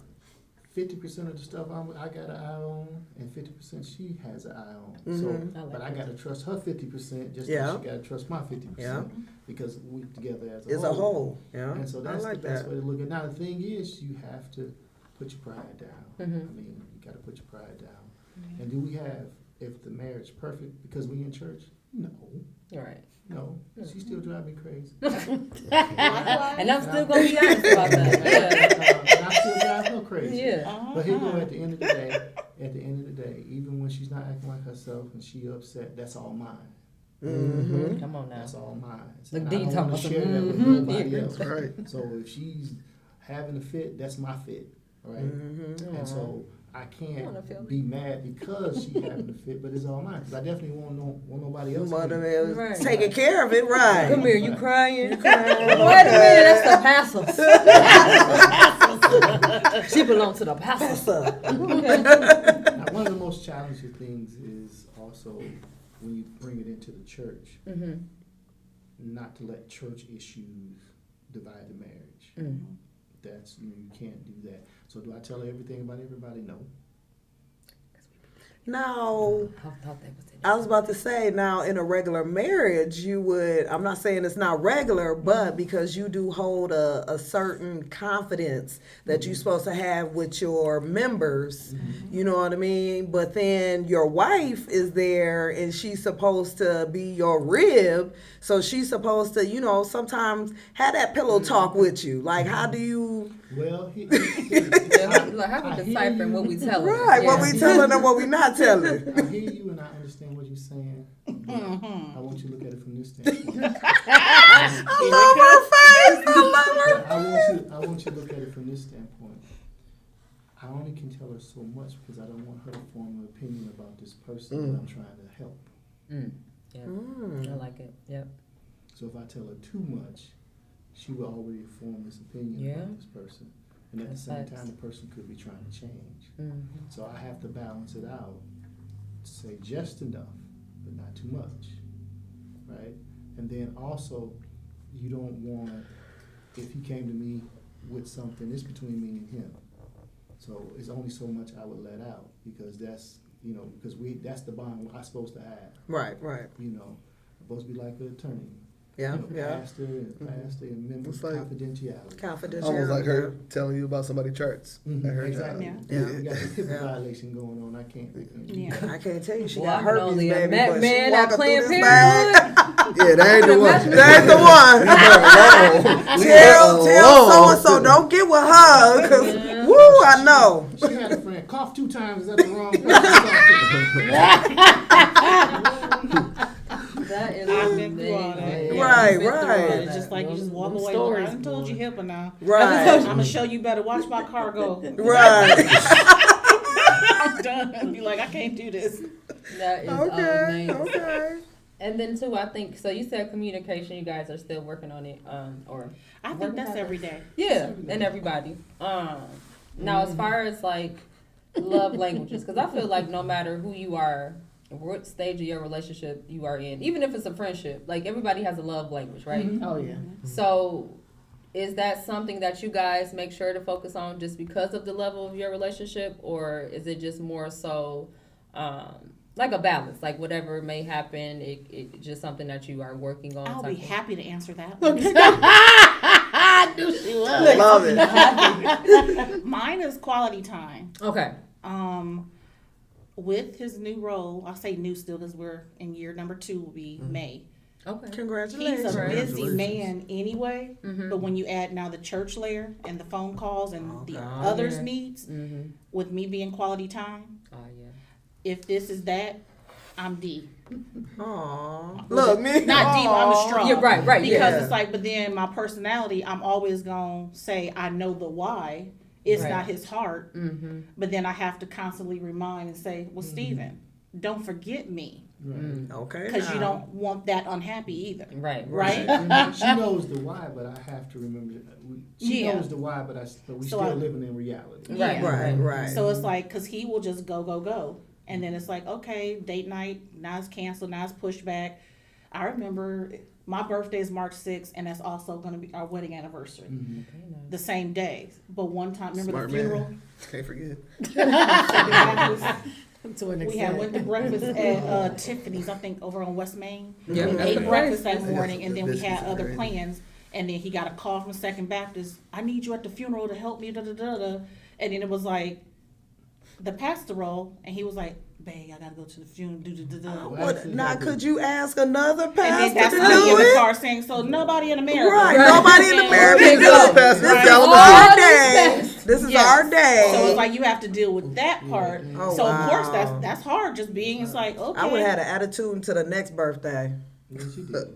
50% of the stuff I got an eye on, and 50% she has an eye on. So, but I got to trust her 50%, just like she got to trust my 50%, because we together as a It's whole. a whole. Yeah, And so that's I like the best that. way to look at it. Now the thing is, you have to put your pride down. I mean, you got to put your pride down. And do we have, if the marriage perfect because we in church? No. Right. No, she still drive me crazy. And I'm still gonna be honest about that. Yeah. And I still drive her crazy. Yeah. But here go at the end of the day, even when she's not acting like herself and she upset, that's all mine. Come on now. That's all mine. Look, And I Dean don't talking want to about share that with some, nobody else. Right. So if she's having a fit, that's my fit, right? And so I can't be mad because she having a fit, but it's all mine. Because I definitely want nobody else. Mother to is Right. taking care of it, right? Come here, you crying? Wait a Okay. minute, that's the Passa. She belongs to the Passa. Okay. Now, one of the most challenging things is also when you bring it into the church, not to let church issues divide the marriage. That's you can't do that. So do I tell her everything about everybody? No. No. I thought that was it. I was about to say, now in a regular marriage, you would, I'm not saying it's not regular, but because you do hold a certain confidence that you're supposed to have with your members, you know what I mean? But then your wife is there and she's supposed to be your rib. So she's supposed to, sometimes have that pillow talk with you. Like, how do you... Well, Like, how we deciphering what we tell her? Right, what we telling them, what we not telling. I hear you and I understand what you're saying. I want you to look at it from this standpoint. I love her face. I want you to look at it from this standpoint. I only can tell her so much because I don't want her to form an opinion about this person that I'm trying to help. Yeah. I like it. Yep. So if I tell her too much, she will already form this opinion about this person. And at the same time, the person could be trying to change. So I have to balance it out. Say just enough, but not too much, right? And then also, you don't want, if he came to me with something, it's between me and him. So it's only so much I would let out because that's, because that's the bond I'm supposed to have. Right. I'm supposed to be like an attorney. Yeah. Pastor and member It's like- confidentiality. Confidentiality. Almost like her telling you about somebody's charts. Mhm, At her exactly. job. Yeah. Yeah. We got a HIPAA Yeah. violation going on. I can't. Yeah. I can't tell you she Well, got I'm herpes, only a baby, man but she at walking Planned through this bag. Parenthood. Yeah, that ain't the one. That ain't the one. Tell Alone. so and so don't get with her, because woo, I know. She had a friend cough 2 times. Is that the wrong person to talk to? That is I've been through all that. amazing. Right, I've been through all right. that. It's just like you just walk Them away. stories, I done told you boy. HIPAA now. Right. I'm gonna show you better. Watch my car go. Right. I'm done. Be like, I can't do this. That is Okay. amazing. Okay. And then too, I think so. You said communication. You guys are still working on it, or I think Working that's on it. every day. yeah, and everybody. Now as far as like love languages, because I feel like no matter who you are, what stage of your relationship you are in, even if it's a friendship, like everybody has a love language, right? Oh yeah. So, is that something that you guys make sure to focus on just because of the level of your relationship, or is it just more so like a balance, like whatever may happen, it just something that you are working on? I'll type be of- happy to answer that. I knew she was. Love it. Mine is quality time. Okay. With his new role, I say new still because we're in year number 2 will be May. Okay. He's Congratulations. a busy Congratulations. man anyway, Mhm. but when you add now the church layer and the phone calls and the Okay. others' Yeah. needs, Mhm. with me being quality time, Oh yeah. if this is that, I'm D. Aw. Look, me. Not D, but I'm Aw. strong. Yeah. Right. Right. Because Yeah. it's like, but then my personality, I'm always gonna say I know the why. It's Right. not his heart, Mm-hmm. but then I have to constantly remind and say, well, Stephen, don't forget me, Mm. Okay. because you now. don't want that unhappy either, Right. right? She knows the why, but I have to remember. She Yeah. knows the why, but we So still I- living in reality. Right. Yeah. Right. So it's like, because he will just go. And then it's like, okay, date night, now it's canceled, now it's pushed back. I remember my birthday is March 6th, and that's also going to be our wedding anniversary. Mhm. The same day. But one time, remember Smart the funeral? man. Can't forget. To an We had extent. went to breakfast at Tiffany's, I think, over on West Main. Yeah. We That's ate okay. breakfast that Yes. morning, and then we had Biscuits other and plans. And then he got a call from Second Baptist. I need you at the funeral to help me. Da da da da. And then it was like the pastoral, and he was like, "Babe, I gotta go to the funeral." Da, da, da, da. What? Now, could you ask another And then pastor that's to me do in the it? car saying, "So nobody in America, Right. Right. Nobody in America Okay, do good. it. Pastor This is Kalamazoo. our All day. respect. This is Yes. our day. So it's like you have to deal with that part. Oh, So of course wow. that's hard. Just being, it's like okay. I would have had an attitude until the next birthday. Yes, she did.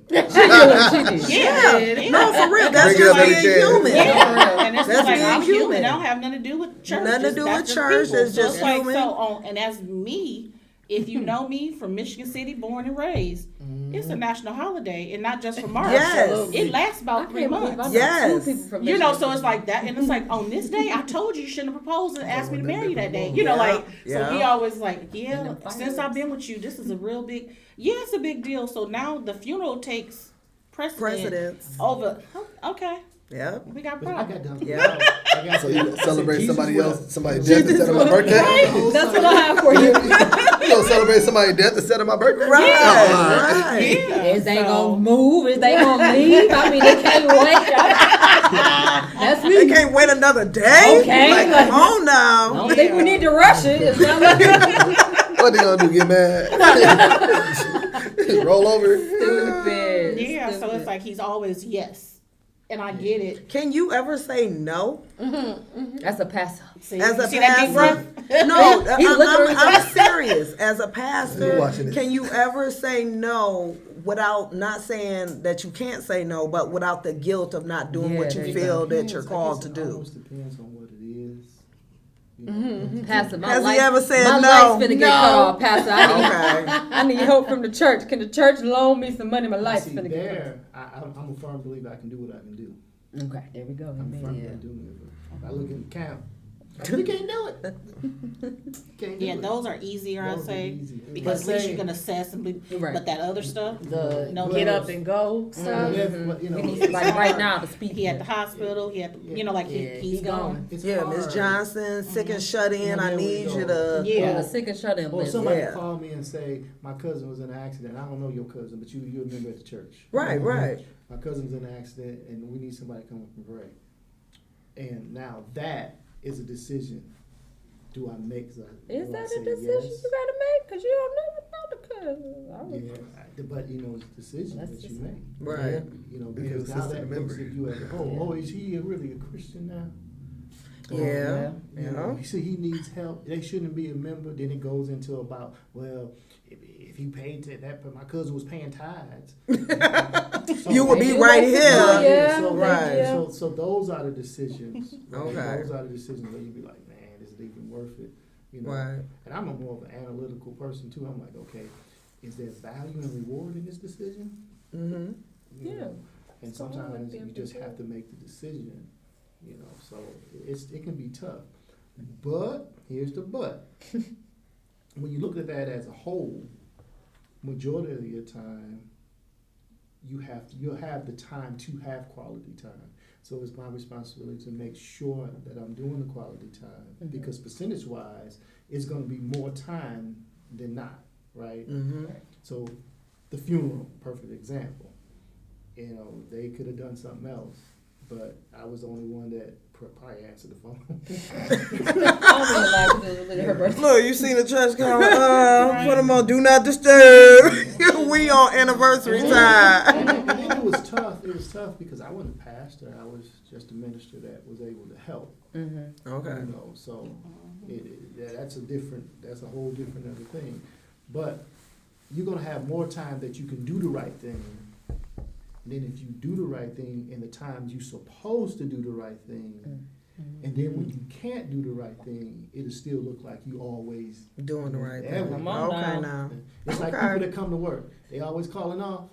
Yeah. No, for real. That's Bring it just up every being day. human. Yeah, and it's That's just like being I'm human. human. It don't have nothing to do with church. Nothing to Just- do that's with just church. people. It's So just it's like, human. and as me, if you know me from Michigan City, born and raised, it's a national holiday, and not just for March. Yes. It lasts I about 3 can't believe I months. know Yes. two people from You know, Michigan. so it's like that, and it's like on this day, I told you shouldn't have proposed and asked me to marry you that day. You know, Yeah, like yeah. so he always like, And yeah. them Since fireworks. I've been with you, this is a real big. Yeah, it's a big deal. So now the funeral takes Precedence. over. Okay, Yep. we got But I problems. got done. Yeah. I got So you celebrate somebody else, somebody's Jesus death instead of my will- birthday? That's what I have for you. You gonna celebrate somebody's death instead of my birthday? Right. Oh, all right. Right. Is they So- gonna move? Is they gonna leave? I mean, they can't wait. That's They me. can't wait another day. Okay. Like, come on I now. don't think we need to rush it. It's not like What they gonna do? Get mad? Roll over? stupid. Yeah, so Stupid. it's like he's always yes, and I get it. Can you ever say no? That's a pass. See, As a see that deep pastor? breath? No, He looking I'm serious. As a You pastor, watching this. can you ever say no without not saying that you can't say no, but without the guilt of not doing Yeah, what there you you feel go. that you're called to It do? almost depends on what it is. You know. Pastor, my Has he life, ever said my no? life's finna get cut No. off, Pastor. I need, Okay. I need help from the church. Can the church loan me some money? My life's See, finna get cut there, I'm a firm believer I can do what I can do. off. Okay, there we go. I'm a firm Amen. believer doing it. If I look in the camp, You can't do it. Can't do Yeah, it. those are easier, I'd Those are say, easier. because But at least say- you can assess and be, Right. but that other stuff, The No, get those- up and go stuff. But, you know, We need it's somebody right hard. now to speak. he at the hospital, he at, the, you know, like Yeah, he's he gone. gone. It's Yeah, Miss hard. Johnson, sick and shut in. Yeah, I there we need go. you to. Yeah. The sick and shut in Or list. somebody Yeah. call me and say, my cousin was in an accident. I don't know your cousin, but you're a member at the church. Right, right. My cousin's in an accident, and we need somebody to come up and pray. And now that is a decision. Do I make that? Is do I that say a decision yes? you gotta make? Because you don't never know the cousin. Yeah, but you know, it's a decision That's that you just- make. Right. You know, Be because now consistent that looks member. at you as, is he really a Christian now? Yeah. You know, you see, he needs help. They shouldn't be a member. Then it goes into about, well, if he paid to that, but my cousin was paying tithes. So- You would be Maybe right like- here. Yeah, So, right. yeah. So those are the decisions. Right? Okay. Those are the decisions where you be like, man, is it even worth it? You know. Right. And I'm a more of an analytical person too. I'm like, okay, is there value and reward in this decision? Mm-hmm. You Yeah. know? And So I like sometimes being you just prepared. have to make the decision. You know, so it can be tough. But here's the but. When you look at that as a whole, majority of your time, you'll have the time to have quality time. So it's my responsibility to make sure that I'm doing the quality time because percentage wise, it's going to be more time than not, right? Mm-hmm. So the funeral, perfect example. You know, they could have done something else, but I was the only one that probably answered the phone. I don't really like to do it with her birthday. Look, you seen the church come, put them on Do Not Disturb. We on anniversary time. And then it was tough. It was tough because I wasn't a pastor. I was just a minister that was able to help. Okay. You know, so that's a whole different other thing. But you're gonna have more time that you can do the right thing. And then if you do the right thing in the times you're supposed to do the right thing, and then when you can't do the right thing, it'll still look like you always Doing the right There thing. we Come on Okay, now. now. It's like Okay. people that come to work. They always calling off.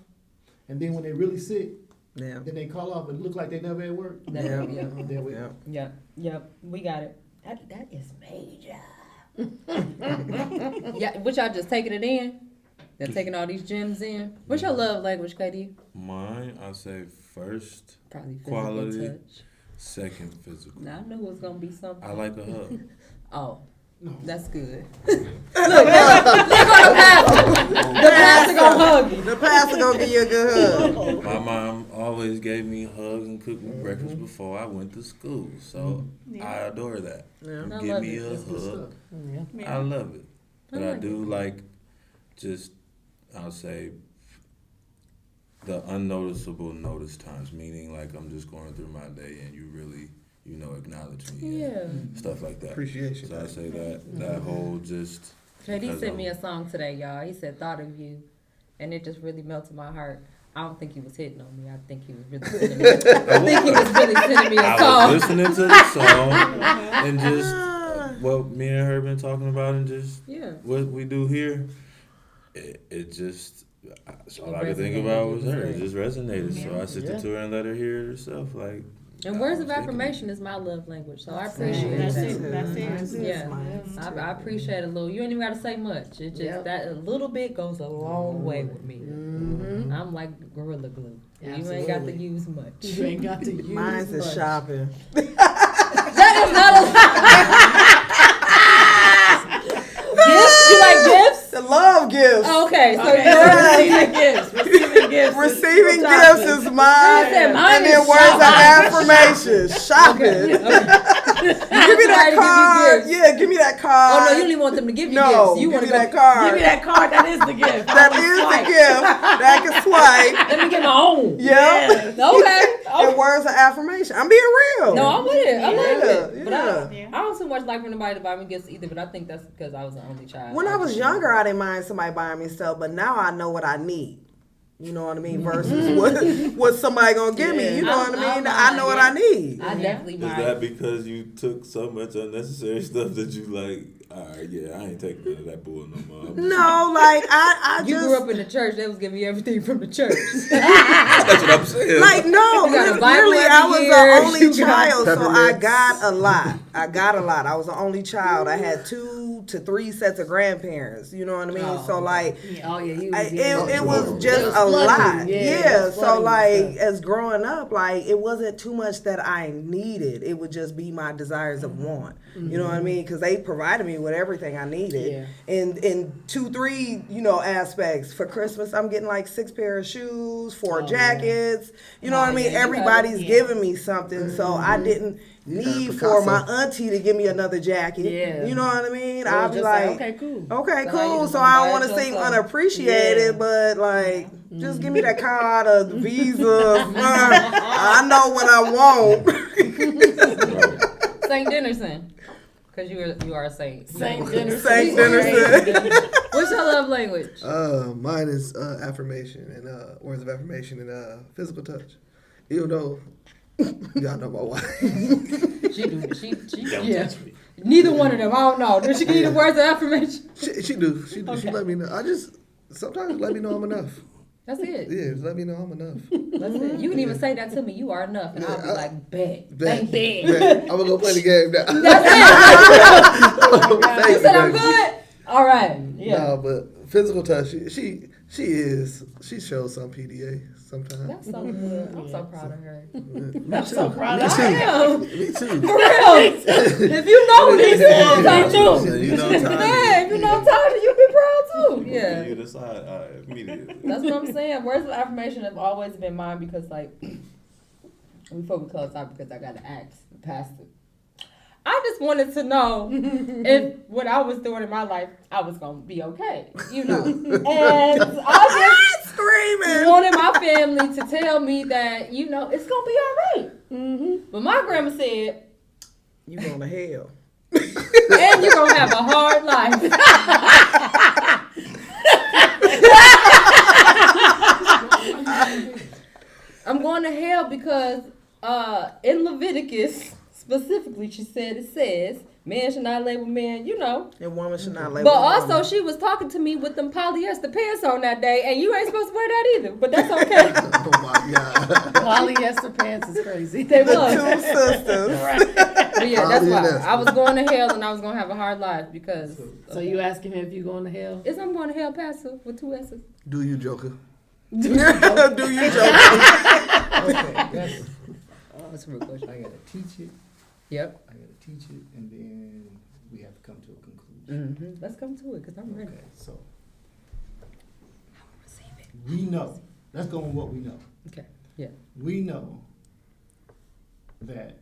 And then when they really sick, Yeah. then they call off and look like they never at work. That- Yeah. yeah. There we Yeah. Yep, yep, we got it. That is major. Yeah, which y'all just taking it in? They're taking all these gems in. What's your love language, KD? Mine, I say first, Probably physical Quality. touch. second, physical. Now I knew it was gonna be something. I like a hug. Oh, No. that's good. Look on the pastor. The pastor gonna hug you. The pastor gonna give you a good hug. My mom always gave me hugs and cooked me breakfast before I went to school, so I adore that. Yeah. I Give love me it. a That's good hug. stuff. I love it. But I like do like just, I'll say, the unnoticeable notice times, meaning like I'm just going through my day and you really, acknowledge me. Yeah. And stuff like that. Appreciation. So I say that whole just. KD because sent me I'm- a song today, y'all. He said "Thought of You," and it just really melted my heart. I don't think he was hitting on me. I think he was really sending me. I think he was really sending me a I song. was listening to the song and just what me and her been talking about and just Yeah. what we do here. It just all I could think Resonated, about it was was her. great. It just resonated. So I sent Yeah. it to her and let her hear it herself. Like And I words was of thinking- affirmation is my love language, so I appreciate That's that. it. That's it. Yeah, Mine I appreciate it, Lou. You ain't even got to say much. It just Yep. that a little bit goes a long way with me. Mm-hmm. I'm like Gorilla Glue. You ain't got to Absolutely. use much. You ain't got to use Mine's is much. shopping. That is not a gifts. You like gifts? The love gifts. Okay, so Okay, you're receiving gifts. Receiving gifts. Receiving Shopping. gifts is mine. said mine And then is words of shopping. affirmation. Shopping. Give me that card. Yeah, give me that card. Oh no, you don't even want them to give you No, gifts. You give want me to go. that card. Give me that card. That is the gift. That is the gift. That can swipe. Let me get my own. Yeah. Okay. And words of affirmation. I'm being real. No, I'm with it. I love it. Yeah, But yeah. I don't so much like for nobody to buy me gifts either. But I think that's because I was the only child. When I was younger, I didn't mind somebody buying me stuff, but now I know what I need. You know what I mean? Versus what somebody gonna give me. You know what I mean? I know what I need. I definitely Is mind. that because you took so much unnecessary stuff that you like? All right, yeah, I ain't taking none of that bull no more. No, like I You just grew up in the church. They was giving you everything from the church. That's what I'm saying. like no, You got a Bible literally every I was year. the only You got child, so I peppermints. got a lot. I got a lot. I was the only child. I had 2 to 3 sets of grandparents. You know what I mean? Oh, so like, Oh yeah, he was. it was It just was a flooding. lot. Yeah, it Yeah. was So flooding like, and stuff. as growing up, like it wasn't too much that I needed. It would just be my desires of want. You know what I mean? Because they provided me with everything I needed. Yeah. And in 2, 3, aspects. For Christmas, I'm getting like 6 pair of shoes, 4 jackets. You know what I mean? yeah, you got it. Everybody's Yeah. giving me something, so I didn't need for my auntie to give me another jacket. Yeah. You know what I mean? It I'll was be just like, okay, cool. okay, So now you cool. just So wanna I buy don't it want to seem yourself. unappreciated, Yeah. but like, just give me that card or the Visa. I know what I want. Saint Dinnerson. Because you are a saint. Saint Dinnerson. Saint Dinnerson. What's your love language? Mine is affirmation and words of affirmation and physical touch. Even though y'all know my wife. Yeah. Neither one of them. I don't know. Does she give you the words of affirmation? She do. She let me know. Sometimes let me know I'm enough. That's it. Yeah, just let me know I'm enough. That's it. You can even say that to me. You are enough, and I'll be like, bet. Thank you. I'm gonna go play the game now. That's it. Thank You said I'm baby. good. All right. Yeah. No, but physical touch. She shows some PDA sometimes. That's so good. I'm so proud of her. Me too. so proud Me of too. am. Me too. For real. If you know these things, I do. So you know, Yeah, if you know I'm talking, you be proud too. Yeah. You decide immediately. That's what I'm saying. Words of affirmation have always been mine because, like, before we close out, because I got to ask the pastor. I just wanted to know if what I was doing in my life, I was going to be okay, And I just Screaming. wanted my family to tell me that, it's going to be all right. But my grandma said, You going to hell. and you're going to have a hard life. I'm going to hell because in Leviticus, specifically, it says, man should not label man, And woman should not label But also, woman. she was talking to me with them polyester pants on that day, and you ain't supposed to wear that either. But that's okay. Oh my God. Polyester pants is crazy. They The was. 2 sisters. But yeah, that's why. Polyester. I was going to hell, and I was going to have a hard life because. So you asking him if you going to hell? Is I'm going to hell, Pastor, with 2 S's. Do you, Joker? Do you joke? Okay, That's a real question. I gotta teach it. Yep. I gotta teach it, and then we have to come to a conclusion. Mm-hmm. Let's come to it, because I'm ready. Okay, so we know. Let's go on what we know. Okay. Yeah. We know that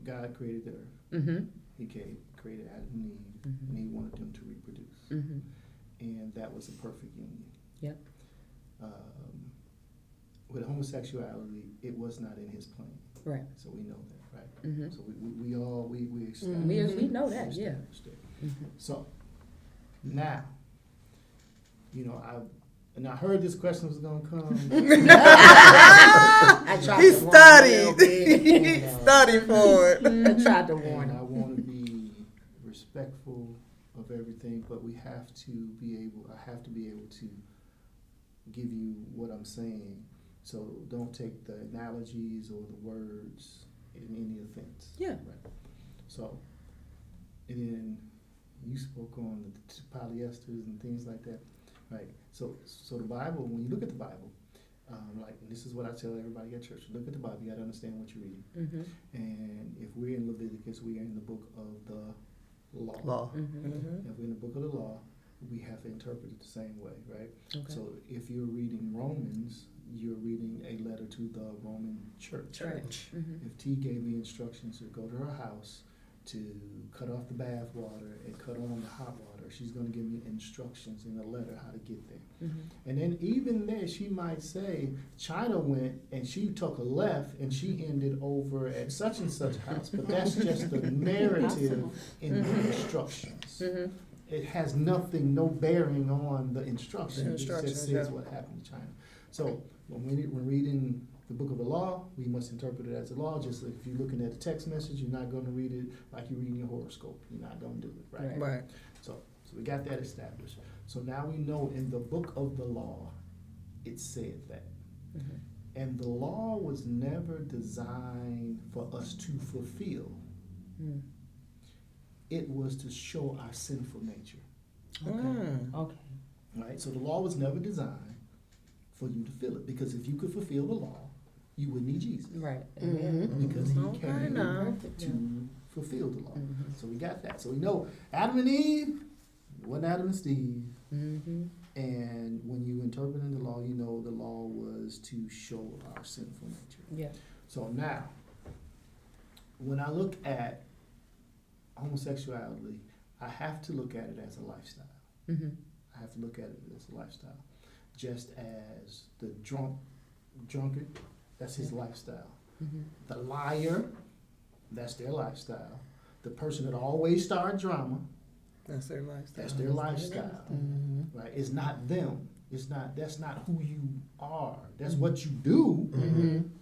God created the earth. Mm-hmm. He created Adam and Eve, and He wanted them to reproduce, Mm-hmm. and that was a perfect union. Yep. With homosexuality, it was not in His plan. Right. So we know that, right? Mm-hmm. So we all established. We know that, yeah. established it. Mm-hmm. So now, I heard this question was gonna come. I tried He to warn him a little studied. bit. He studied for it. I tried to warn And I him. want to be respectful of everything, but I have to be able to give you what I'm saying. So don't take the analogies or the words in any offense. Yeah. Right. So, and then you spoke on the polyesters and things like that, right? So the Bible, when you look at the Bible, this is what I tell everybody at church: look at the Bible. You got to understand what you're reading. Mm-hmm. And if we're in Leviticus, we are in the book of the law. Mm-hmm. If we're in the book of the law, we have to interpret it the same way, right? Okay. So if you're reading Romans, you're reading a letter to the Roman church. Mm-hmm. If T gave me instructions to go to her house to cut off the bath water and cut on the hot water, she's going to give me instructions in a letter how to get there. Mm-hmm. And then even there, she might say, China went and she took a left and she ended over at such and such house. But that's just the narrative in the instructions. Mm-hmm. It has no bearing on the instructions. It Instructions, just says yeah. what happened to China. So when we're reading the book of the law, we must interpret it as a law. Just like if you're looking at a text message, you're not going to read it like you're reading your horoscope. You're not going to do it, right? Right. So we got that established. So now we know in the book of the law, it said that. Mm-hmm. And the law was never designed for us to fulfill. Mm. it was to show our sinful nature. Okay. Right? So the law was never designed for you to feel it, because if you could fulfill the law, you would need Jesus. Right. Because he Okay, came now. to fulfill the law. So we got that. So we know Adam and Eve, it wasn't Adam and Steve. And when you interpret in the law, you know the law was to show our sinful nature. Yeah. So now, when I look at homosexuality, I have to look at it as a lifestyle. I have to look at it as a lifestyle. Just as the drunkard, that's his lifestyle. The liar, that's their lifestyle. The person that always start drama, That's their lifestyle. that's their lifestyle. Right? It's not them. That's not who you are. That's what you do,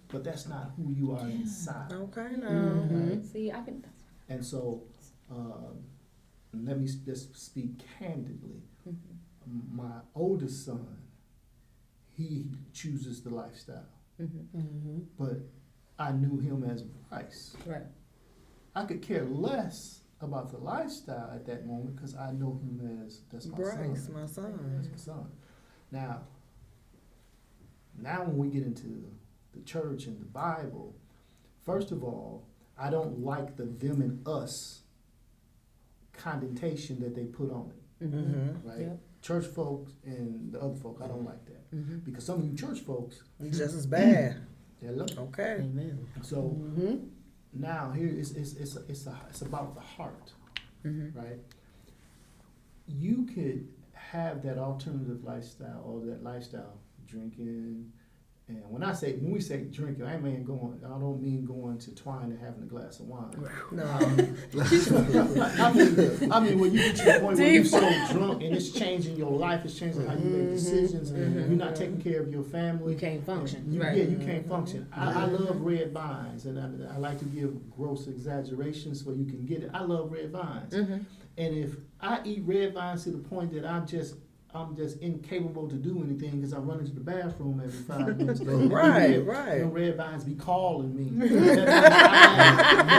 but that's not who you are inside. Okay, now. Right? See, I can. And so, let me just speak candidly. My oldest son, he chooses the lifestyle, but I knew him as Bryce. Right. I could care less about the lifestyle at that moment because I know him as that's my Bryce, son. my son. That's my son. Now when we get into the church and the Bible, first of all, I don't like the them and us connotation that they put on it. Right? Yep. Church folks and the other folk, I don't like that. Because some of you church folks, Just as bad. hello. Okay. Amen. So now here it's about the heart, right? You could have that alternative lifestyle or that lifestyle, drinking, and when we say drinking, I don't mean going to Twine and having a glass of wine. No. I mean when you get to the point where you're so drunk and it's changing your life, it's changing how you make decisions, you're not taking care of your family. You can't function. Yeah, Right. you can't function. I love red vines, and I like to give gross exaggerations so you can get it. I love red vines, and if I eat red vines to the point that I'm just incapable to do anything because I run into the bathroom every 5 minutes. Right. Them red vines be calling me.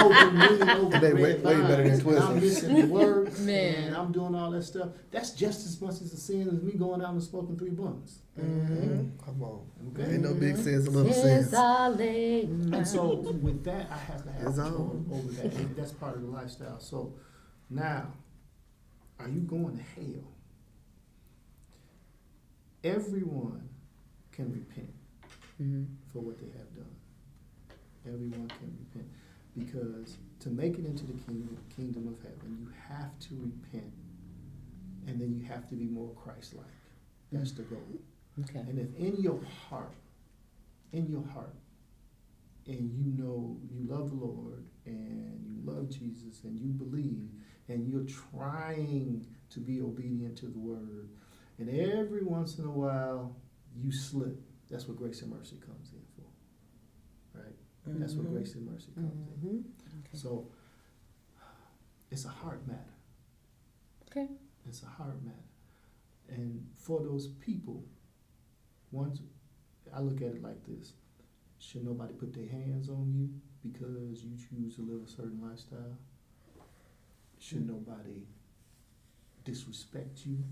Over They red way better than vines. Twister. I'm missing work, Man. and I'm doing all that stuff. That's just as much as a sin as me going out and smoking 3 blunts. Come on. Okay? Ain't no big sense, a little Yes, sense. And so with that, I have to have It's control on. over that. And that's part of the lifestyle. So now, are you going to hell? Everyone can repent for what they have done. Everyone can repent. Because to make it into the kingdom of heaven, you have to repent. And then you have to be more Christ-like. That's the goal. Okay. And if in your heart, and you know you love the Lord, and you love Jesus, and you believe, and you're trying to be obedient to the word, and every once in a while you slip, that's what grace and mercy comes in for. Right? That's what grace and mercy comes in. Okay. So it's a heart matter. Okay. It's a heart matter. And for those people, once I look at it like this, should nobody put their hands on you because you choose to live a certain lifestyle? Should nobody disrespect you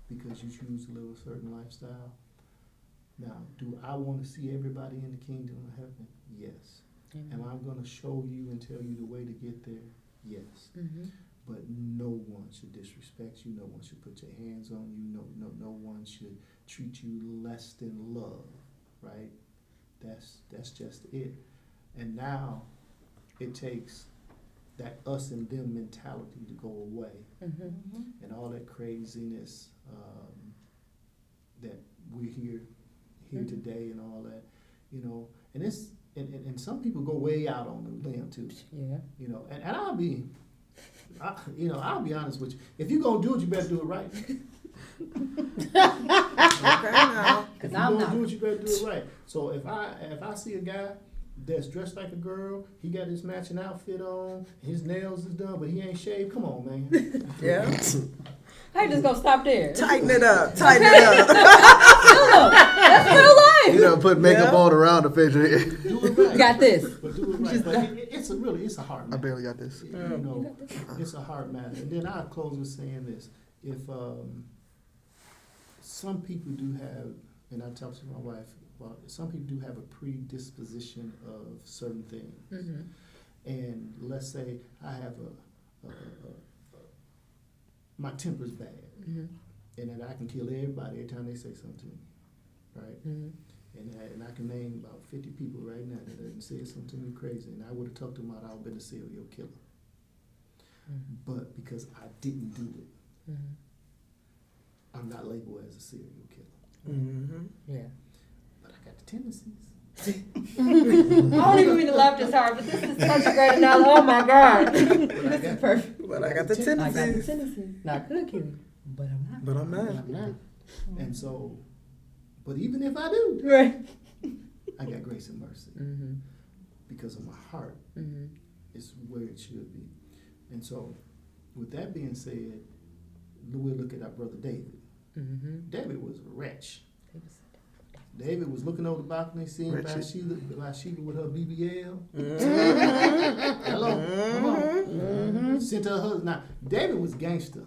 because you choose to live a certain lifestyle? Now, do I want to see everybody in the kingdom of heaven? Yes. Am I going to show you and tell you the way to get there? Yes. But no one should disrespect you. No one should put their hands on you. No one should treat you less than love, right? That's just it. And now it takes that us and them mentality to go away, and all that craziness that we hear today and all that, and it's and some people go way out on the limb too, and I'll be honest with you. If you're gonna do it, you better do it right. Okay, now. If you're gonna do it, you better do it right. So if I see a guy that's dressed like a girl, he got his matching outfit on, his nails is done, but he ain't shaved. Come on, man. Yeah. I just gonna stop there. Tighten it up. Tighten it up. That's real life. You know, put makeup on around the face. Do it right. got this. But do it right. But it's a hard I matter. barely got this. You know, it's a hard matter. And then I'll close with saying this. If some people do have, and I talked to my wife about it, some people do have a predisposition of certain things. Mm-hmm. And let's say I have my temper's bad, Mm-hmm. and that I can kill everybody every time they say something to me, right? Mm-hmm. And I can name about 50 people right now that have said something to me crazy, and I would have talked to them about I've been a serial killer. Mm-hmm. But because I didn't do it, Mm-hmm. I'm not labeled as a serial killer. Mm-hmm. Yeah. But I got the tendencies. I don't even mean to laugh this hard, but this is such a great analogy. Oh my God. This is perfect. But I got the I got the tendencies. tendency. Not could kill you, but I'm not. But I'm not. I'm not. And so, but even if I do, Right. I got grace and mercy Mm-hmm. because of my heart. Mm-hmm. Is where it should be. And so, with that being said, we'll look at our brother David. Mm-hmm. David was a wretch. David was looking over the balcony, seeing Wretched. Bathsheba with her BBL. Mm-hmm. Hello, come on. Mm-hmm. Sent her husband. Now, David was gangster.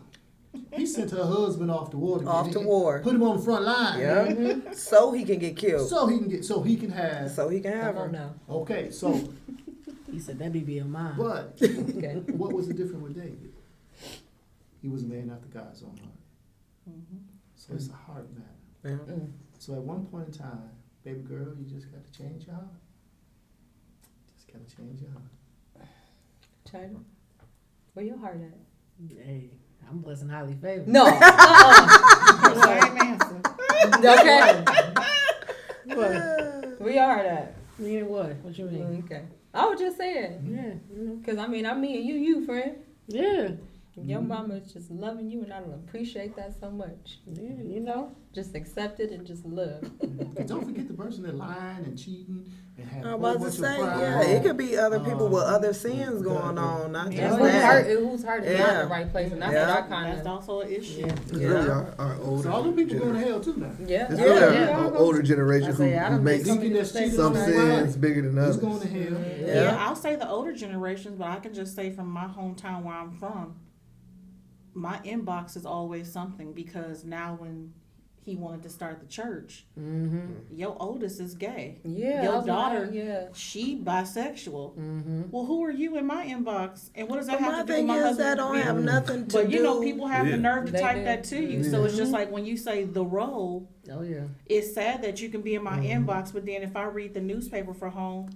He sent her husband off to war. Off to war. Put him on the front line. Yeah. Mm-hmm. So he can get killed. So he can have. So he can have Come on her. now. Okay, so He said that BB of mine. but Okay. what was the difference with David? He was a man after God's own heart. Mm-hmm. So it's a heart matter. Yeah. Mm. So at one point in time, baby girl, you just got to change your heart. Just got to change your heart. China, where your heart at? Hey, I'm blessed and highly favored. No. Same answer. Okay. What? Where your heart at? Meaning what? What you mean? Okay. I was just saying. Yeah, you know. Because, I'm me and you, friend. Yeah. Your mama is just loving you, and I appreciate that so much. Yeah, you know. Just accept it and just love. And don't forget the person that lying and cheating and having I a was whole about to bunch of say, pride. yeah, it could be other people with other sins going on, not Yeah, just whose heart, that. whose heart is not in Yeah. the right place, and that's Yeah. what I That's kind of. also an issue. Yeah. It's really our older. So all them people going to gener- hell too now. Yeah. It's Yeah. really Yeah. our older generation I say, I who don't makes think Deacon that's cheating some on his sins wife, bigger than he's others. going to hell. Yeah. Yeah, I'll say the older generations, but I can just say from my hometown where I'm from, my inbox is always something because now when he wanted to start the church, Mm-hmm. your oldest is gay. Yeah. Your I was like, daughter, yeah. she bisexual. Mm-hmm. Well, who are you in my inbox? And what does that But have my to do with thing my is husband? that don't have nothing to But do. you know, people have Yeah. the nerve to They type do. that to you. Yeah. So it's just like when you say the role, Oh, yeah. it's sad that you can be in my inbox, but then if I read the newspaper for home,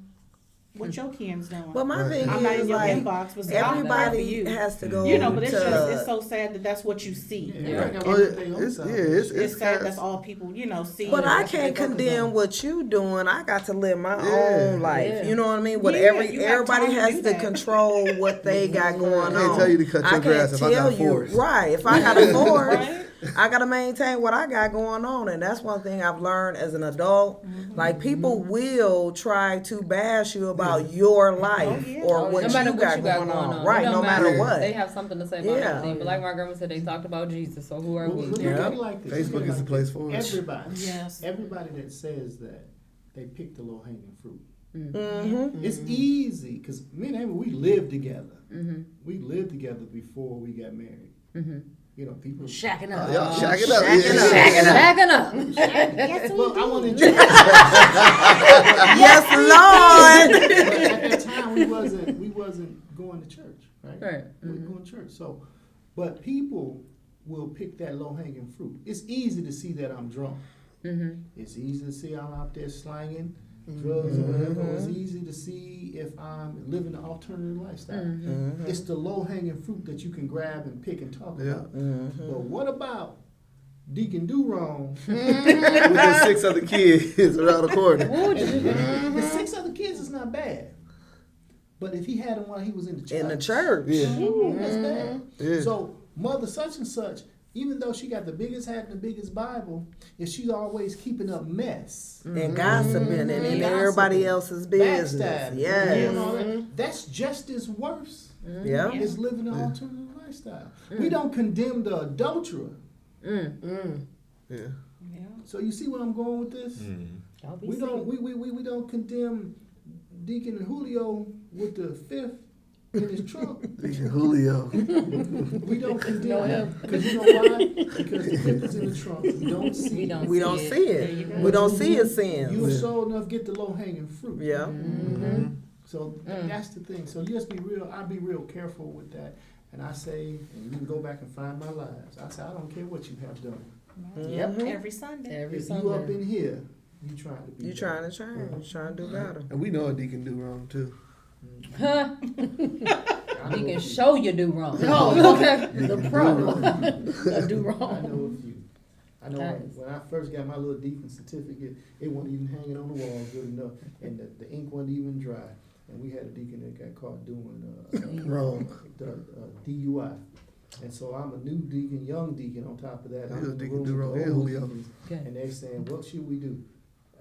what your kids doing? But my Right. thing I'm not is in your like inbox, but see, I'm there for everybody you. has to go. You know, but it's to, just it's so sad that that's what you see. Yeah, Yeah. everybody got Oh, one yeah, thing on it's top. it's It's sad kind that's all people see. But and I that's what can't they focus condemn on. what you doing. I got to live my Yeah. own life. Yeah. You know what I mean? What Yeah, you have everybody time to has do to that. control what they got going I on. can't tell you to cut your I grass can't if I got tell a you forest. right. If I got a forest, Right? I gotta maintain what I got going on, and that's one thing I've learned as an adult. Like people will try to bash you about your life yeah. or Oh, what no matter you got going on. It Right? don't No matter what. They have something to say about Yeah. everything. But like my grandma said, they talked about Jesus. So who are Well, we? look Yeah. at it like this. Facebook is the place for it. Everybody. Yes. Everybody that says that, they pick the low hanging fruit. Mm-hmm. It's easy because me and Amy, we lived together. Mm-hmm. We lived together before we got married. Mm-hmm. You know, people. Shacking up. Y'all shacking up. Shacking up. Backing up. Well, I want to introduce. Yes, Lord. But at that time, we wasn't going to church, right? Right. We weren't going to church. So, but people will pick that low hanging fruit. It's easy to see that I'm drunk. Mm-hmm. It's easy to see I'm out there slanging drugs or whatever. It's easy to see if I'm living an alternative lifestyle. Mm-hmm. It's the low hanging fruit that you can grab and pick and talk about. But what about Deacon Do Wrong? With the 6 other kids around the corner. The 6 other kids is not bad. But if he had them while he was in the church. In the church. Yeah. That's bad. Yeah. So mother such and such, even though she got the biggest hat and the biggest Bible, if she's always keeping up mess, And gossiping and in Gossiping, everybody else's business. backstabbing, Yes. doing all that, that's just as worse Yeah. as living an alternative lifestyle. We don't condemn the adulterer. Yeah. Yeah. So you see where I'm going with this? Mm. Y'all be We don't we don't condemn Deacon Julio with the fifth in his trunk, Deacon Julio. we don't condemn him. Because you know why? Because the fifth is in the trunk. We don't see it. We don't see it. We don't see his sins. You sure enough get the low-hanging fruit. Yeah. So that's the thing. So just be real. I be real careful with that. And I say, and you can go back and find my lives. I say, I don't care what you have done. Yep. Every Sunday. Every If Sunday. you up in here, you trying to be. You trying to change. You trying to do better. And we know a deacon do wrong too. Huh? I You know can a few. show you do wrong. Oh, okay. The problem. I do I wrong. know a few. I know Nice. when I first got my little deacon certificate, it wasn't even hanging on the wall good enough, and the ink wasn't even dry. And we had a deacon that got caught doing Wrong. the DUI. And so I'm a new deacon, young deacon on top of that. You I'm a in the deacon room do with wrong the and old Julio. deacons, Okay. and they're saying, what should we do?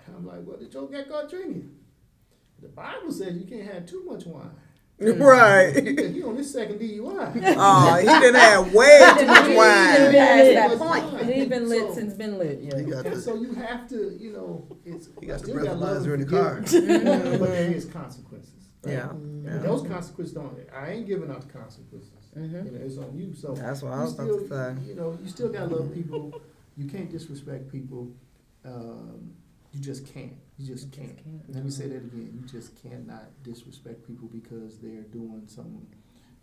And I'm like, well, did Joe get caught drinking? The Bible says you can't have too much wine. Right. He on his second DUI. Oh, he didn't have way too much He wine. been lit. that Too much point. wine. He been lit So- since been lit. He Yeah. got And the so you have to, you know, it's he got the still gotta love breathalyzer in and the car. forgive, but there is consequences. Right? Yeah. And those consequences don't. I ain't giving out the consequences. You know, it's on you. So That's what I you was about to still, say. you know, you still gotta love people. You can't disrespect people. You just can't. You just can't. Let me say that again. You just cannot disrespect people because they're doing something,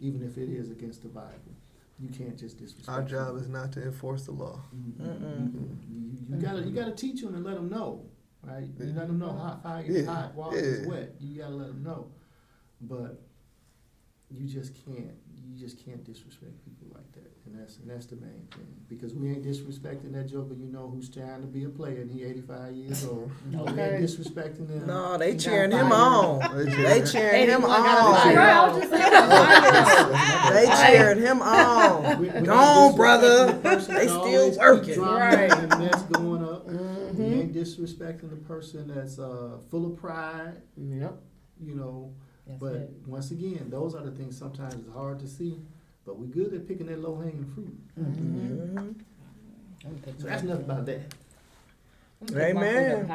even if it is against the Bible. You can't just disrespect. Our job people. is not to enforce the law. You gotta teach them and let them know, right? You let them know hot fire is Yeah. hot, water is Yeah. wet. You gotta let them know, but you just can't disrespect people like that, and that's the main thing. Because we ain't disrespecting that joker, you know, who's trying to be a player, and he 85 years old. We Okay. ain't disrespecting them. No, they He got cheering him fire. on. They cheering him Anyone got a fire. Right, I on. was just saying. They cheering him on. We Go ain't on, disrespecting brother. the person They that still always keep working. drama Right. And that's going up. We ain't disrespecting the person that's full of pride, Yep. you know. That's But it. once again, those are the things sometimes it's hard to see, but we're good at picking that low-hanging fruit. So that's nothing about that. Amen.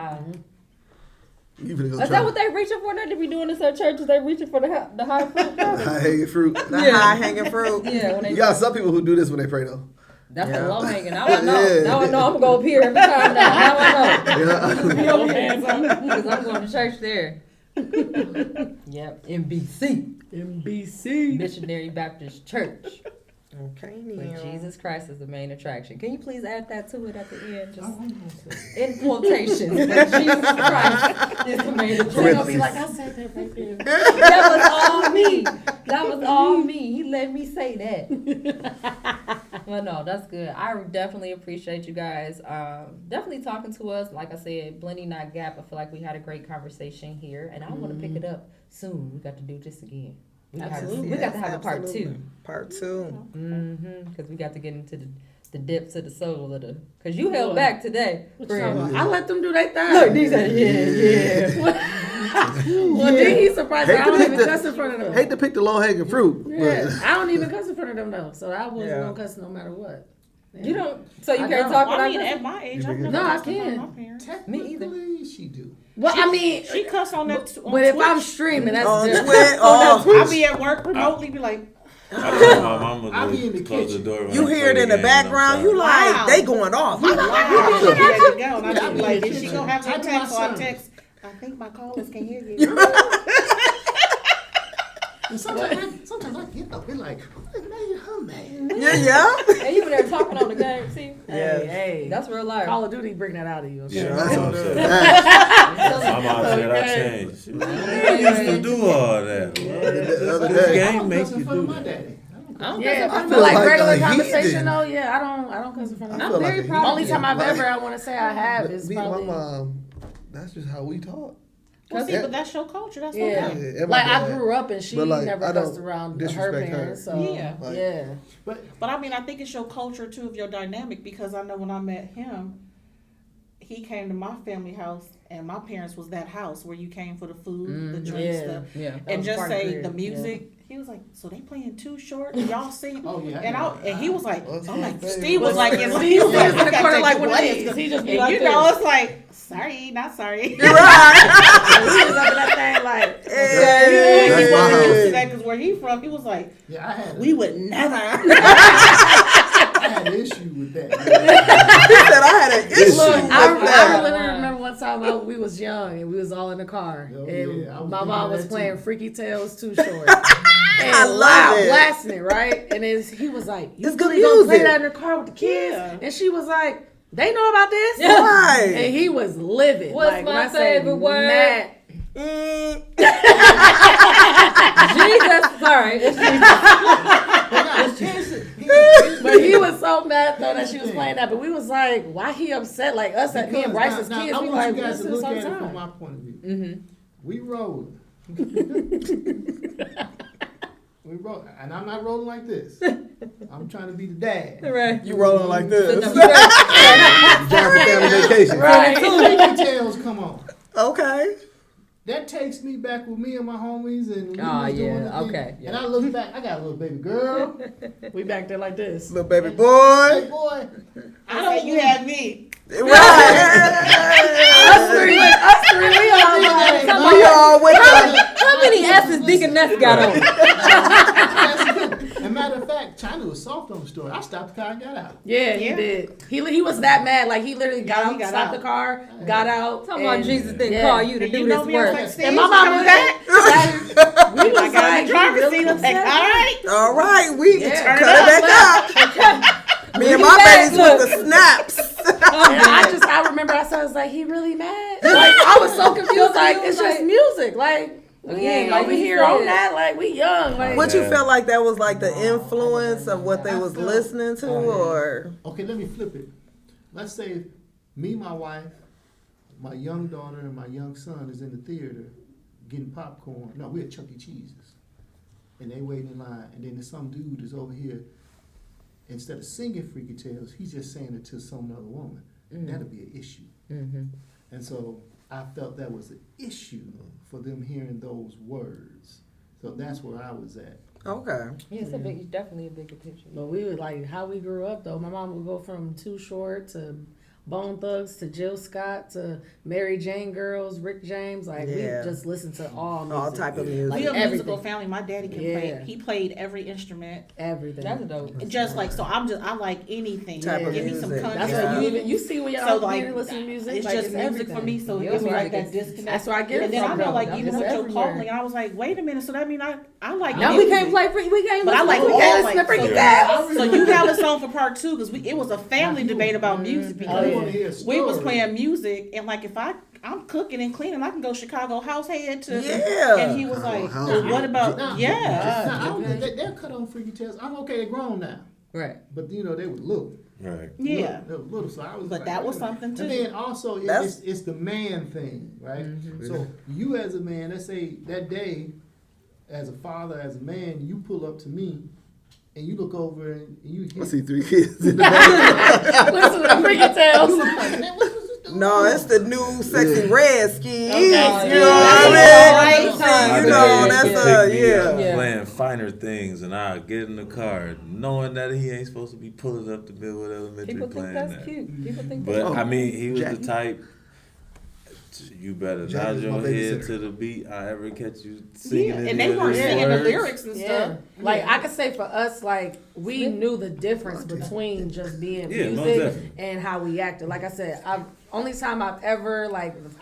You finna go Is try that what they reaching for? They be doing this at churches. They reaching for the high fruit. high hanging fruit. The high hanging fruit. Yeah, when they You got some people who do this when they pray though. that's Yeah. the low hanging. Now I know. Yeah. Now I know. I'm gonna go up here every time. Now I know. Yeah. Because I'm going to church there. Yep, MBC, MBC. Missionary Baptist Church. Okay, But now. Jesus Christ is the main attraction. Can you please add that to it at the end? Just Oh, in quotations. But Jesus Christ is the main They're attraction. gonna be like, I said that right there. That was all me. That was all me. He let me say that. Well, no, that's good. I definitely appreciate you guys. Definitely talking to us. Like I said, blending that gap. I feel like we had a great conversation here, and I want to pick it up soon. We got to do this again. We got to have a part Absolutely. 2. Part 2. Because we got to get into the depths of the soul of the. Because you held back today. friend. I let them do their thing. Look, these are yeah. Well, then he's surprised Hate I to don't pick even the- cuss in front of them. Hate to pick the low hanging fruit, Yeah, but I don't even cuss in front of them though, so I wasn't Yeah. gonna cuss no matter what. You don't. So you I can't don't. talk Well, I without mean, cussing? at my age, You I've make it- never No, I cussed in front of can. my parents. Technically, she do. Well, I mean, She cussed on that. but if I'm streaming, that's On different. Twitch. Oh, I be at work remotely, be like, I told my mama I be in the to close the kitchen. door. when you I hear play it in the game, and I'm background. You sorry. like, Wow. they going off. wow, there you go. And I be like, Yeah. is she gonna have I me do text? So I my text. I think my callers can hear you. And sometimes I get up and like, what made her mad? Yeah. And you been there talking on the game, see? Hey, hey, That's real life. Call of Duty bring that out of you. Okay? Yeah, that's that's what I'm all saying. that. My mom said I changed. I used to do all that. The other This day, game I'm makes cussing you in front do of my that. daddy. I don't Yeah, cuss in I front feel of like like regular a conversation heathen. though. Yeah, I don't cuss in front of I them. feel very like a proud of Only you. time I've Like- ever I want to say I have is me and my probably mom, that's just how we talk. Well, see, Yeah. but that's your culture. That's yeah. okay. Yeah, and my Like I dad. grew up and she But, like, never I cussed don't around her disrespect her. parents. So Yeah. Like- yeah. But I mean, I think it's your culture too of your dynamic because I know when I met him, he came to my family house and my parents was that house where you came for the food, the drinks, Yeah. Yeah. That and was just part of say the the crib, music. He was like, so they playing Too Short and y'all sing? Oh, yeah. And he was like, What's I'm my like, favorite? Steve was like, Steve it's Steve like, in the corner like one of these. He just be like you know, this. it's like, sorry, not sorry. Right. He was up in that thing like, where he from, he was like, Yeah, I had we would never. I had an issue with that. He said I had an issue Look, with I that. literally remember one time we was young and we was all in the car Oh, and yeah, I was my thinking mom that was too. playing Freaky Tales Too Short. And I love loud, it. blasting it, right? And he was like, "You It's good really gonna play music. that in the car with the kids?" Yeah. And she was like, "They know about this." Right. And he was livid. What's like, my when I say favorite word? mad- Mm. Jesus, sorry. It's Jesus. But he was so mad though that she was playing that. But we was like, why he upset? Like us, at me and Bryce as kids, I we want like, you guys to listen look at it from sometimes. my point of view. Mm-hmm. We rolling. We roll, and I'm not rolling like this. I'm trying to be the dad. Right. You rolling like this. Down for family vacation. Right. Freaky Tales come on. Okay. That takes me back with me and my homies, and we Oh, was doing yeah, the thing. okay, yeah. And I look back, I got a little baby girl, We back there like this. Little baby hey boy. boy. I don't you had me. Us three, we all like, We all with the How many S's Deaconess got on? And matter of fact, China was soft on the story. I stopped the car and got out. yeah, he Yeah. did. He was that mad. Like he literally got Yeah, out, he got stopped out. the car, got out. Talking about and- Jesus didn't yeah. call you to And do you know this me, I was work. like, Steve, And my you mom coming was back? like, we was I got like, in the driver's he seat. really I'm like, all upset. right. all right, we Yeah. cut Turn it it back up. Me and my back, babies with the snaps. And I remember I was like, he really mad? Like I was so confused. Like it's just music. Like we ain't like over he here said. on that. Like we young. Like What you felt like that was like the influence of what they I was felt- listening to, or Okay, let me flip it. Let's say me, my wife, my young daughter, and my young son is in the theater getting popcorn. No, we're at Chuck E. Cheese's. And they waiting in line. And then there's some dude is over here. Instead of singing Freaky Tales, he's just saying it to some other woman. That'll be an issue. And so I felt that was an issue for them hearing those words. So that's where I was at. okay. Yeah, it's definitely a bigger picture. But we would like how we grew up though. My mom would go from Too Short to Bone Thugs to Jill Scott to Mary Jane Girls, Rick James. Like Yeah. we just listened to all music. All type of music. Like We a musical everything. family. My daddy can Yeah. play. He played every instrument. Everything. That's dope. Just like so, I like anything. Type of Give me some music. country. That's Yeah. what you see when y'all So so, like, listen to music. it's like, just music everything. for me. So Your it gives me like music that is- disconnect. That's where I get it And then from. I know though. like It's even with your everywhere. calling, I was like, wait a minute. So that mean I like. Now we music. can't play free. We can't But I listen like to we it. had listen to like Freaky so, Tales. so you have a song for part two because it was a family Now, debate about music I because want to hear a we was story. playing music and like if I'm cooking and cleaning, I can go Chicago house head to Yeah. and he was like, house well, head. what about Now, yeah? now, I don't think they'll cut on Freaky Tales. I'm okay, they're grown now. Right. But you know, they were little. Right. Yeah. They were little, so I was But like, that wait was a minute. something, too. And then also it's the man thing, right? So you as a man, let's say that day, as a father, as a man, you pull up to me and you look over and you I see 3 kids in the Listen to Freaky you Tales. look like, man, what's this doing? No, it's the new sexy red skis. Okay. You know Yeah. what I mean? Right. See, you Yeah. know, that's Yeah. yeah. Yeah. Playing finer things, and I get in the car knowing that he ain't supposed to be pulling up the Millwood Elementary People think playing that's that. cute. People think But that's I mean, he was Jackie? the type. You better Jackie nod was your my head babysitter. to the beat. I ever catch you singing Yeah, any and they of weren't his singing the words. lyrics and Yeah. stuff. Like I could say for us, like we knew the difference between just being Yeah, most music definitely. and how we acted. Like I said, only time I've ever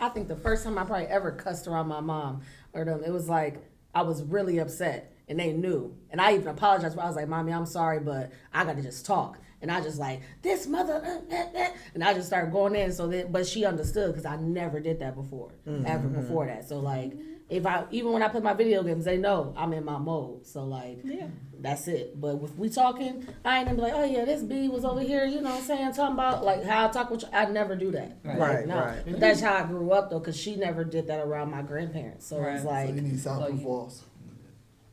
I think the first time I probably ever cussed around my mom or them, it was like I was really upset and they knew. And I even apologized. I was like, "Mommy, I'm sorry, but I got to just talk." And I just like this mother, and I just started going in. So that, but she understood because I never did that before, ever before that. So like, even when I play my video games, they know I'm in my mode. So like, Yeah. that's it. But if we talking, I ain't gonna be like, oh yeah, this B was over here, you know what I'm saying, talking about like how I talk with you. I never do that. Right. Like, Right, no. right. But that's how I grew up though, because she never did that around my grandparents. So it's Right. So like, you need soundproof you- walls.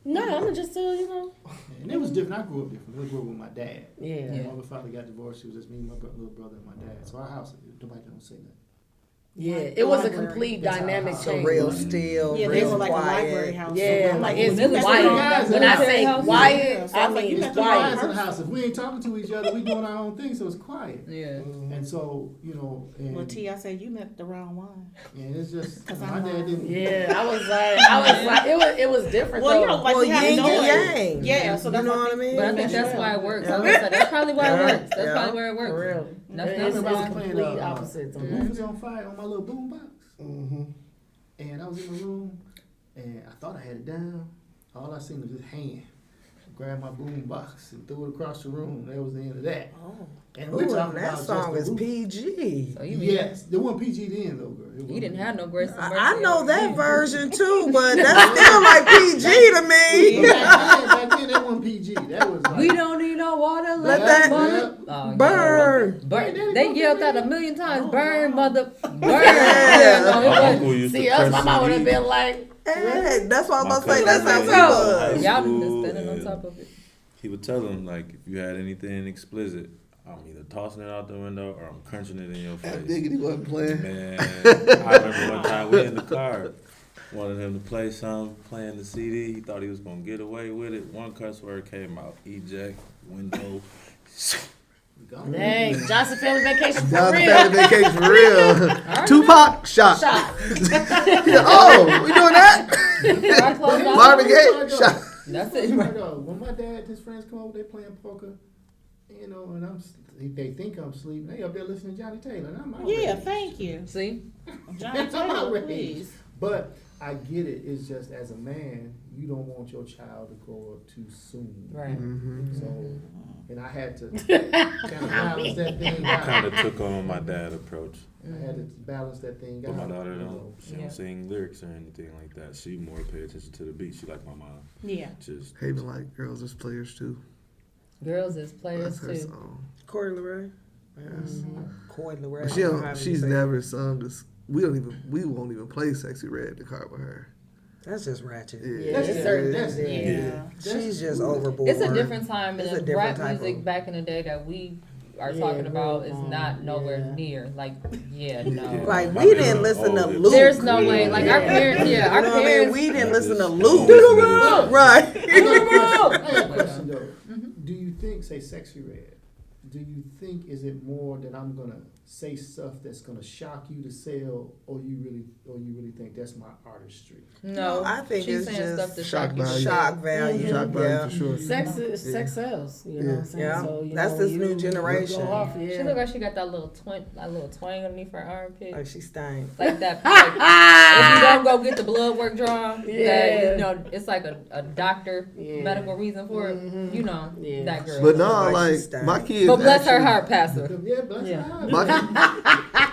no, I'm just still, you know, And it was different. I grew up different. I grew up with my dad. yeah. My mother and father got divorced. It was just me, my little brother, and my dad. So our house, nobody don't say nothing. Yeah, it was a Library. complete That's how dynamic I- change. Real still, Yeah, they real were like a library quiet. house. Yeah, So, like when it's you met quiet. the guys When in I the say house, quiet, yeah. So I it's like mean you it's met the Guys quiet. in the house. If we ain't talking to each other, we doing our own thing, so it's quiet. Yeah. And so, you know, and, Well, T, I said you met the wrong one. and it's just 'Cause my I'm dad didn't. Yeah, I was like, I was like, it was different Well, though. you know, like Well, we have yin noise. and yang. Yeah, so that's You know what what I mean? But I think that's why it works. Yeah. I was gonna say, that's probably why it Yeah. works. That's Yeah. probably where it works. For real. That's It's I remember I was why. playing complete opposites on Roof is on Fire on my little boom box. Mm-hmm. And I was in the room, and I thought I had it down. All I seen was this hand grab my boom box and threw it across the room. That was the end of that. Oh. And Ooh, we're and talking that about song just is the roof. PG. So you Yes, there wasn't PG then though, girl. he didn't have no grace. and mercy I know on that him. version too, but that's still like PG to me. Back then, that wasn't PG. That was like We don't need no water. Let Let that mother. Oh, burn. yeah. Burn. They yelled that a million times. Burn, mother. Burn. Yeah. No, it My wasn't. uncle used See, to us, press my mom would have CDs. been like, Hey, that's what I'm My about to say. cousin That's how was we in was. high Y'all been school, standing on and top of it. He would tell them, like, if you had anything explicit, I'm either tossing it out the window or I'm crunching it in your That face. diggity wasn't playing. Man, I remember one time we in the car, wanted him to play something, playing the CD. He thought he was gonna get away with it. One cuss word came out: eject, window. dang, Johnson Family Vacation for Johnson real. Family Vacation for real. Tupac shot. Shot. Oh, we doing that? Our clothes off. Marvin Gaye shot. That's Oh it. my God. When my dad and his friends come over, they playing poker, you know, and they think I'm sleeping. They up there listening to Johnny Taylor, and I'm outraged. Yeah, thank you. See? Johnny I'm Taylor, outraged. please. But I get it. It's just as a man, you don't want your child to grow up too soon. Right. Mm-hmm. So, and I had to kind of balance that thing I kind out. of took on my dad approach. I had to balance that thing But out. my daughter you don't. know. She Yeah. don't sing lyrics or anything like that. She more pay attention to the beat. She like my mom. Yeah. Just Haven like girls as players too. Girls is players That's her too. song. Corey LeRae. Yes. Corey LeRae. But she However don't, you she's say it. never sung this. We won't even play Sexy Red in the car with her. That's just ratchet. Yeah, it's certain That's things. it. Yeah. She's just overboard. It's a different time, It's and a the rap different type music of- back in the day that we are Yeah, talking about real is not nowhere yeah. near. Like, yeah, no. Like, My we baby didn't listen to old. Luke. There's no way. Like, our parents, yeah, our You know what I mean? parents. We didn't listen to Just Luke. don't listen to Right. I got a question though. Do you think, say, Sexy Red? Do you think is it more that I'm gonna say stuff that's gonna shock you to sell, or you really think that's my artistry? No, I think she's it's saying just stuff to shock shock you. value. Shock value. Shock value Yeah. for sure. Sex sells. You know what I'm saying? Yeah. So, you That's know, this you- new you generation. Go off, She yeah. look like she got that little twang underneath her armpit. Like she stank. Like that. Like, if you don't go get the blood work drawn, Yeah. that, you know, it's like a doctor Yeah. medical reason for it. Mhm. You know, Yeah. that girl. But no, Like like she stank. my kids. But bless her actually- heart, Pastor. Yeah, bless Yeah. her heart. My,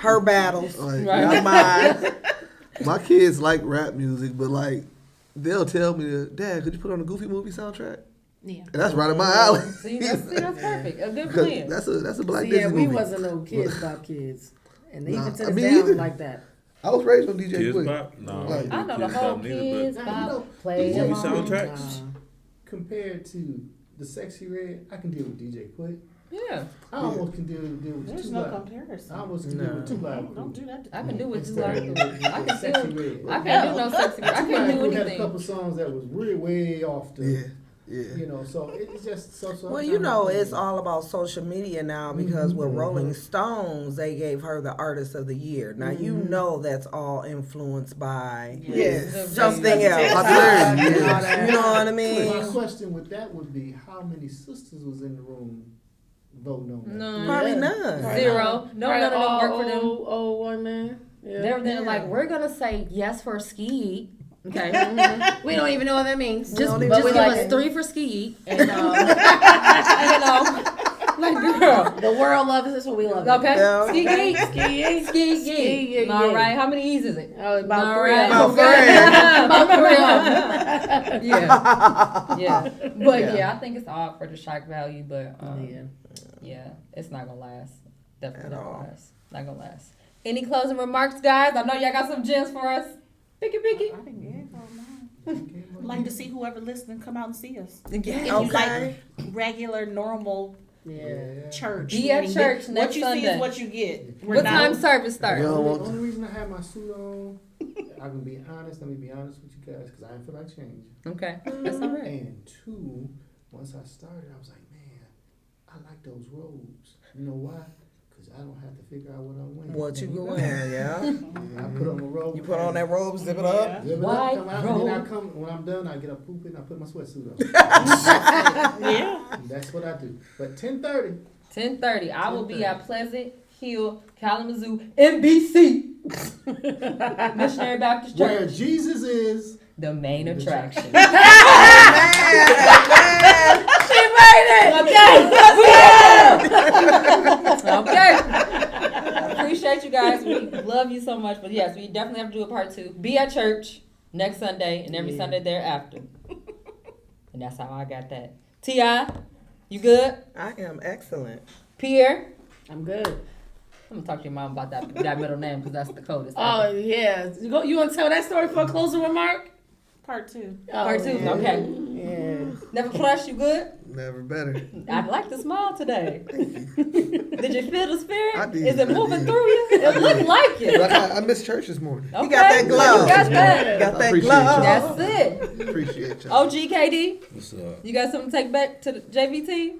Her battles. like, Right. Not mine. my kids like rap music, but like they'll tell me, Dad, could you put on a Goofy movie soundtrack? Yeah. And that's right up my alley. See, that's perfect. A good Because plan. that's a black See, Disney yeah, we movie. wasn't no kids bop kids. And they Nah, even took I us mean, down either. like that. I was raised on DJ Kids Quick. Bop? No, Like- I know the Kids whole Bop neither, kids but- bop, play the movie along. soundtracks. Compared to the Sexy Red, I can deal with DJ Quick. Yeah, I almost can deal with There's Two no Live. comparison. I almost can deal with Two Live. Don't do that. I can do what you Instead like. of I can Sexy do. Red. I can't do no sexy. I Two can't Live do had a anything. couple songs that was really way off the. Yeah, yeah. You know, so it's just so. Well, you know, it's all about social media now because with Mhm. Rolling Stones, they gave her the Artist of the Year. Now, you know that's all influenced by Yes. something else. Popularity, You yeah. know what I My mean? question with that would be, how many sisters was in the room voting on that? No, Probably none. zero. No, none of them work for them. Oh, one man. Yeah. They're then like, we're gonna say yes for ski. Okay. We don't even know what that means. Just, But just we give like us it. 3 for ski, and you know, like girl. The world loves us, so we love it. Okay, Yeah. ski geek, Ski, ski Ski, geek. yeah, All yeah. right, how many E's is it? Oh, about All three. right. of them. About three. Yeah, yeah, but Yeah. yeah, I think it's all for the shock value, but Yeah. yeah, it's not gonna last. Definitely At not all. gonna last. Not gonna last. Any closing remarks, guys? I know y'all got some gems for us. Picky. I think I'd like to see whoever listening come out and see us. If you Okay. like regular, normal Yeah. church. Be at meaning church that next what you see Sunday. is what you get. We're What not- time service You start? don't The want only reason I have my suit on, I can be honest. Let me be honest with you guys, because I didn't feel like changing. Okay, that's all right. And two, once I started, I was like, man, I like those robes. You know why? Because I don't have to figure out what I'm wearing. What you go wear, yeah. I put on the robe. You put on that robe, zip it up. Zip it White up, come out, and then I robe. come, when I'm done, I get up pooping, I put my sweatsuit on. Yeah. That's what I do. But 10:30. 10:30. I will be at Pleasant Hill, Kalamazoo, NBC. Missionary Baptist Where Church. Jesus is. The main attraction. She made it. Okay. Appreciate you guys. We love you so much. But yes, we definitely have to do a part 2. Be at church next Sunday and every Sunday thereafter. And that's how I got that. T.I., you good? I am excellent. Pierre? I'm good. I'm going to talk to your mom about that middle name because that's the coldest. Oh yeah, you want to tell that story for a closing remark? Part 2. Part 2. Yeah. Okay. Yeah. Never Plush, you good? Never better. I like the smile today. Did you feel the spirit? I did. Is it moving through you? It looked like it. Like I missed church this morning. Okay. You got that glow. You got that. Got that Appreciate glow. y'all. That's it. Appreciate y'all. OGKD, What's up? you got something to take back to the JVT?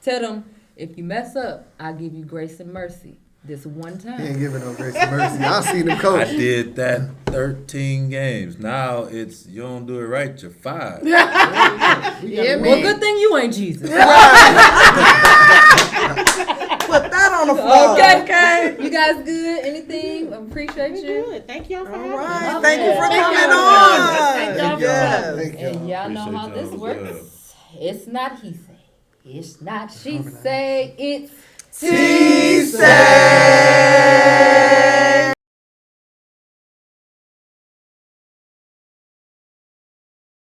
Tell them, if you mess up, I'll give you grace and mercy this one He ain't time. giving no grace and mercy. I seen him I coach. did that 13 games. Now it's you don't do it right, you're fired. Yeah, Well, good thing you ain't Jesus. Put that on the floor. Okay. You guys good? Anything? Appreciate you. Good. Thank y'all for All having me. right. Thank you for Thank coming y'all. on. Thank y'all for Yes. Thank And y'all. y'all know how Appreciate this y'all. works. It's not he say. It's not she say. It's She said.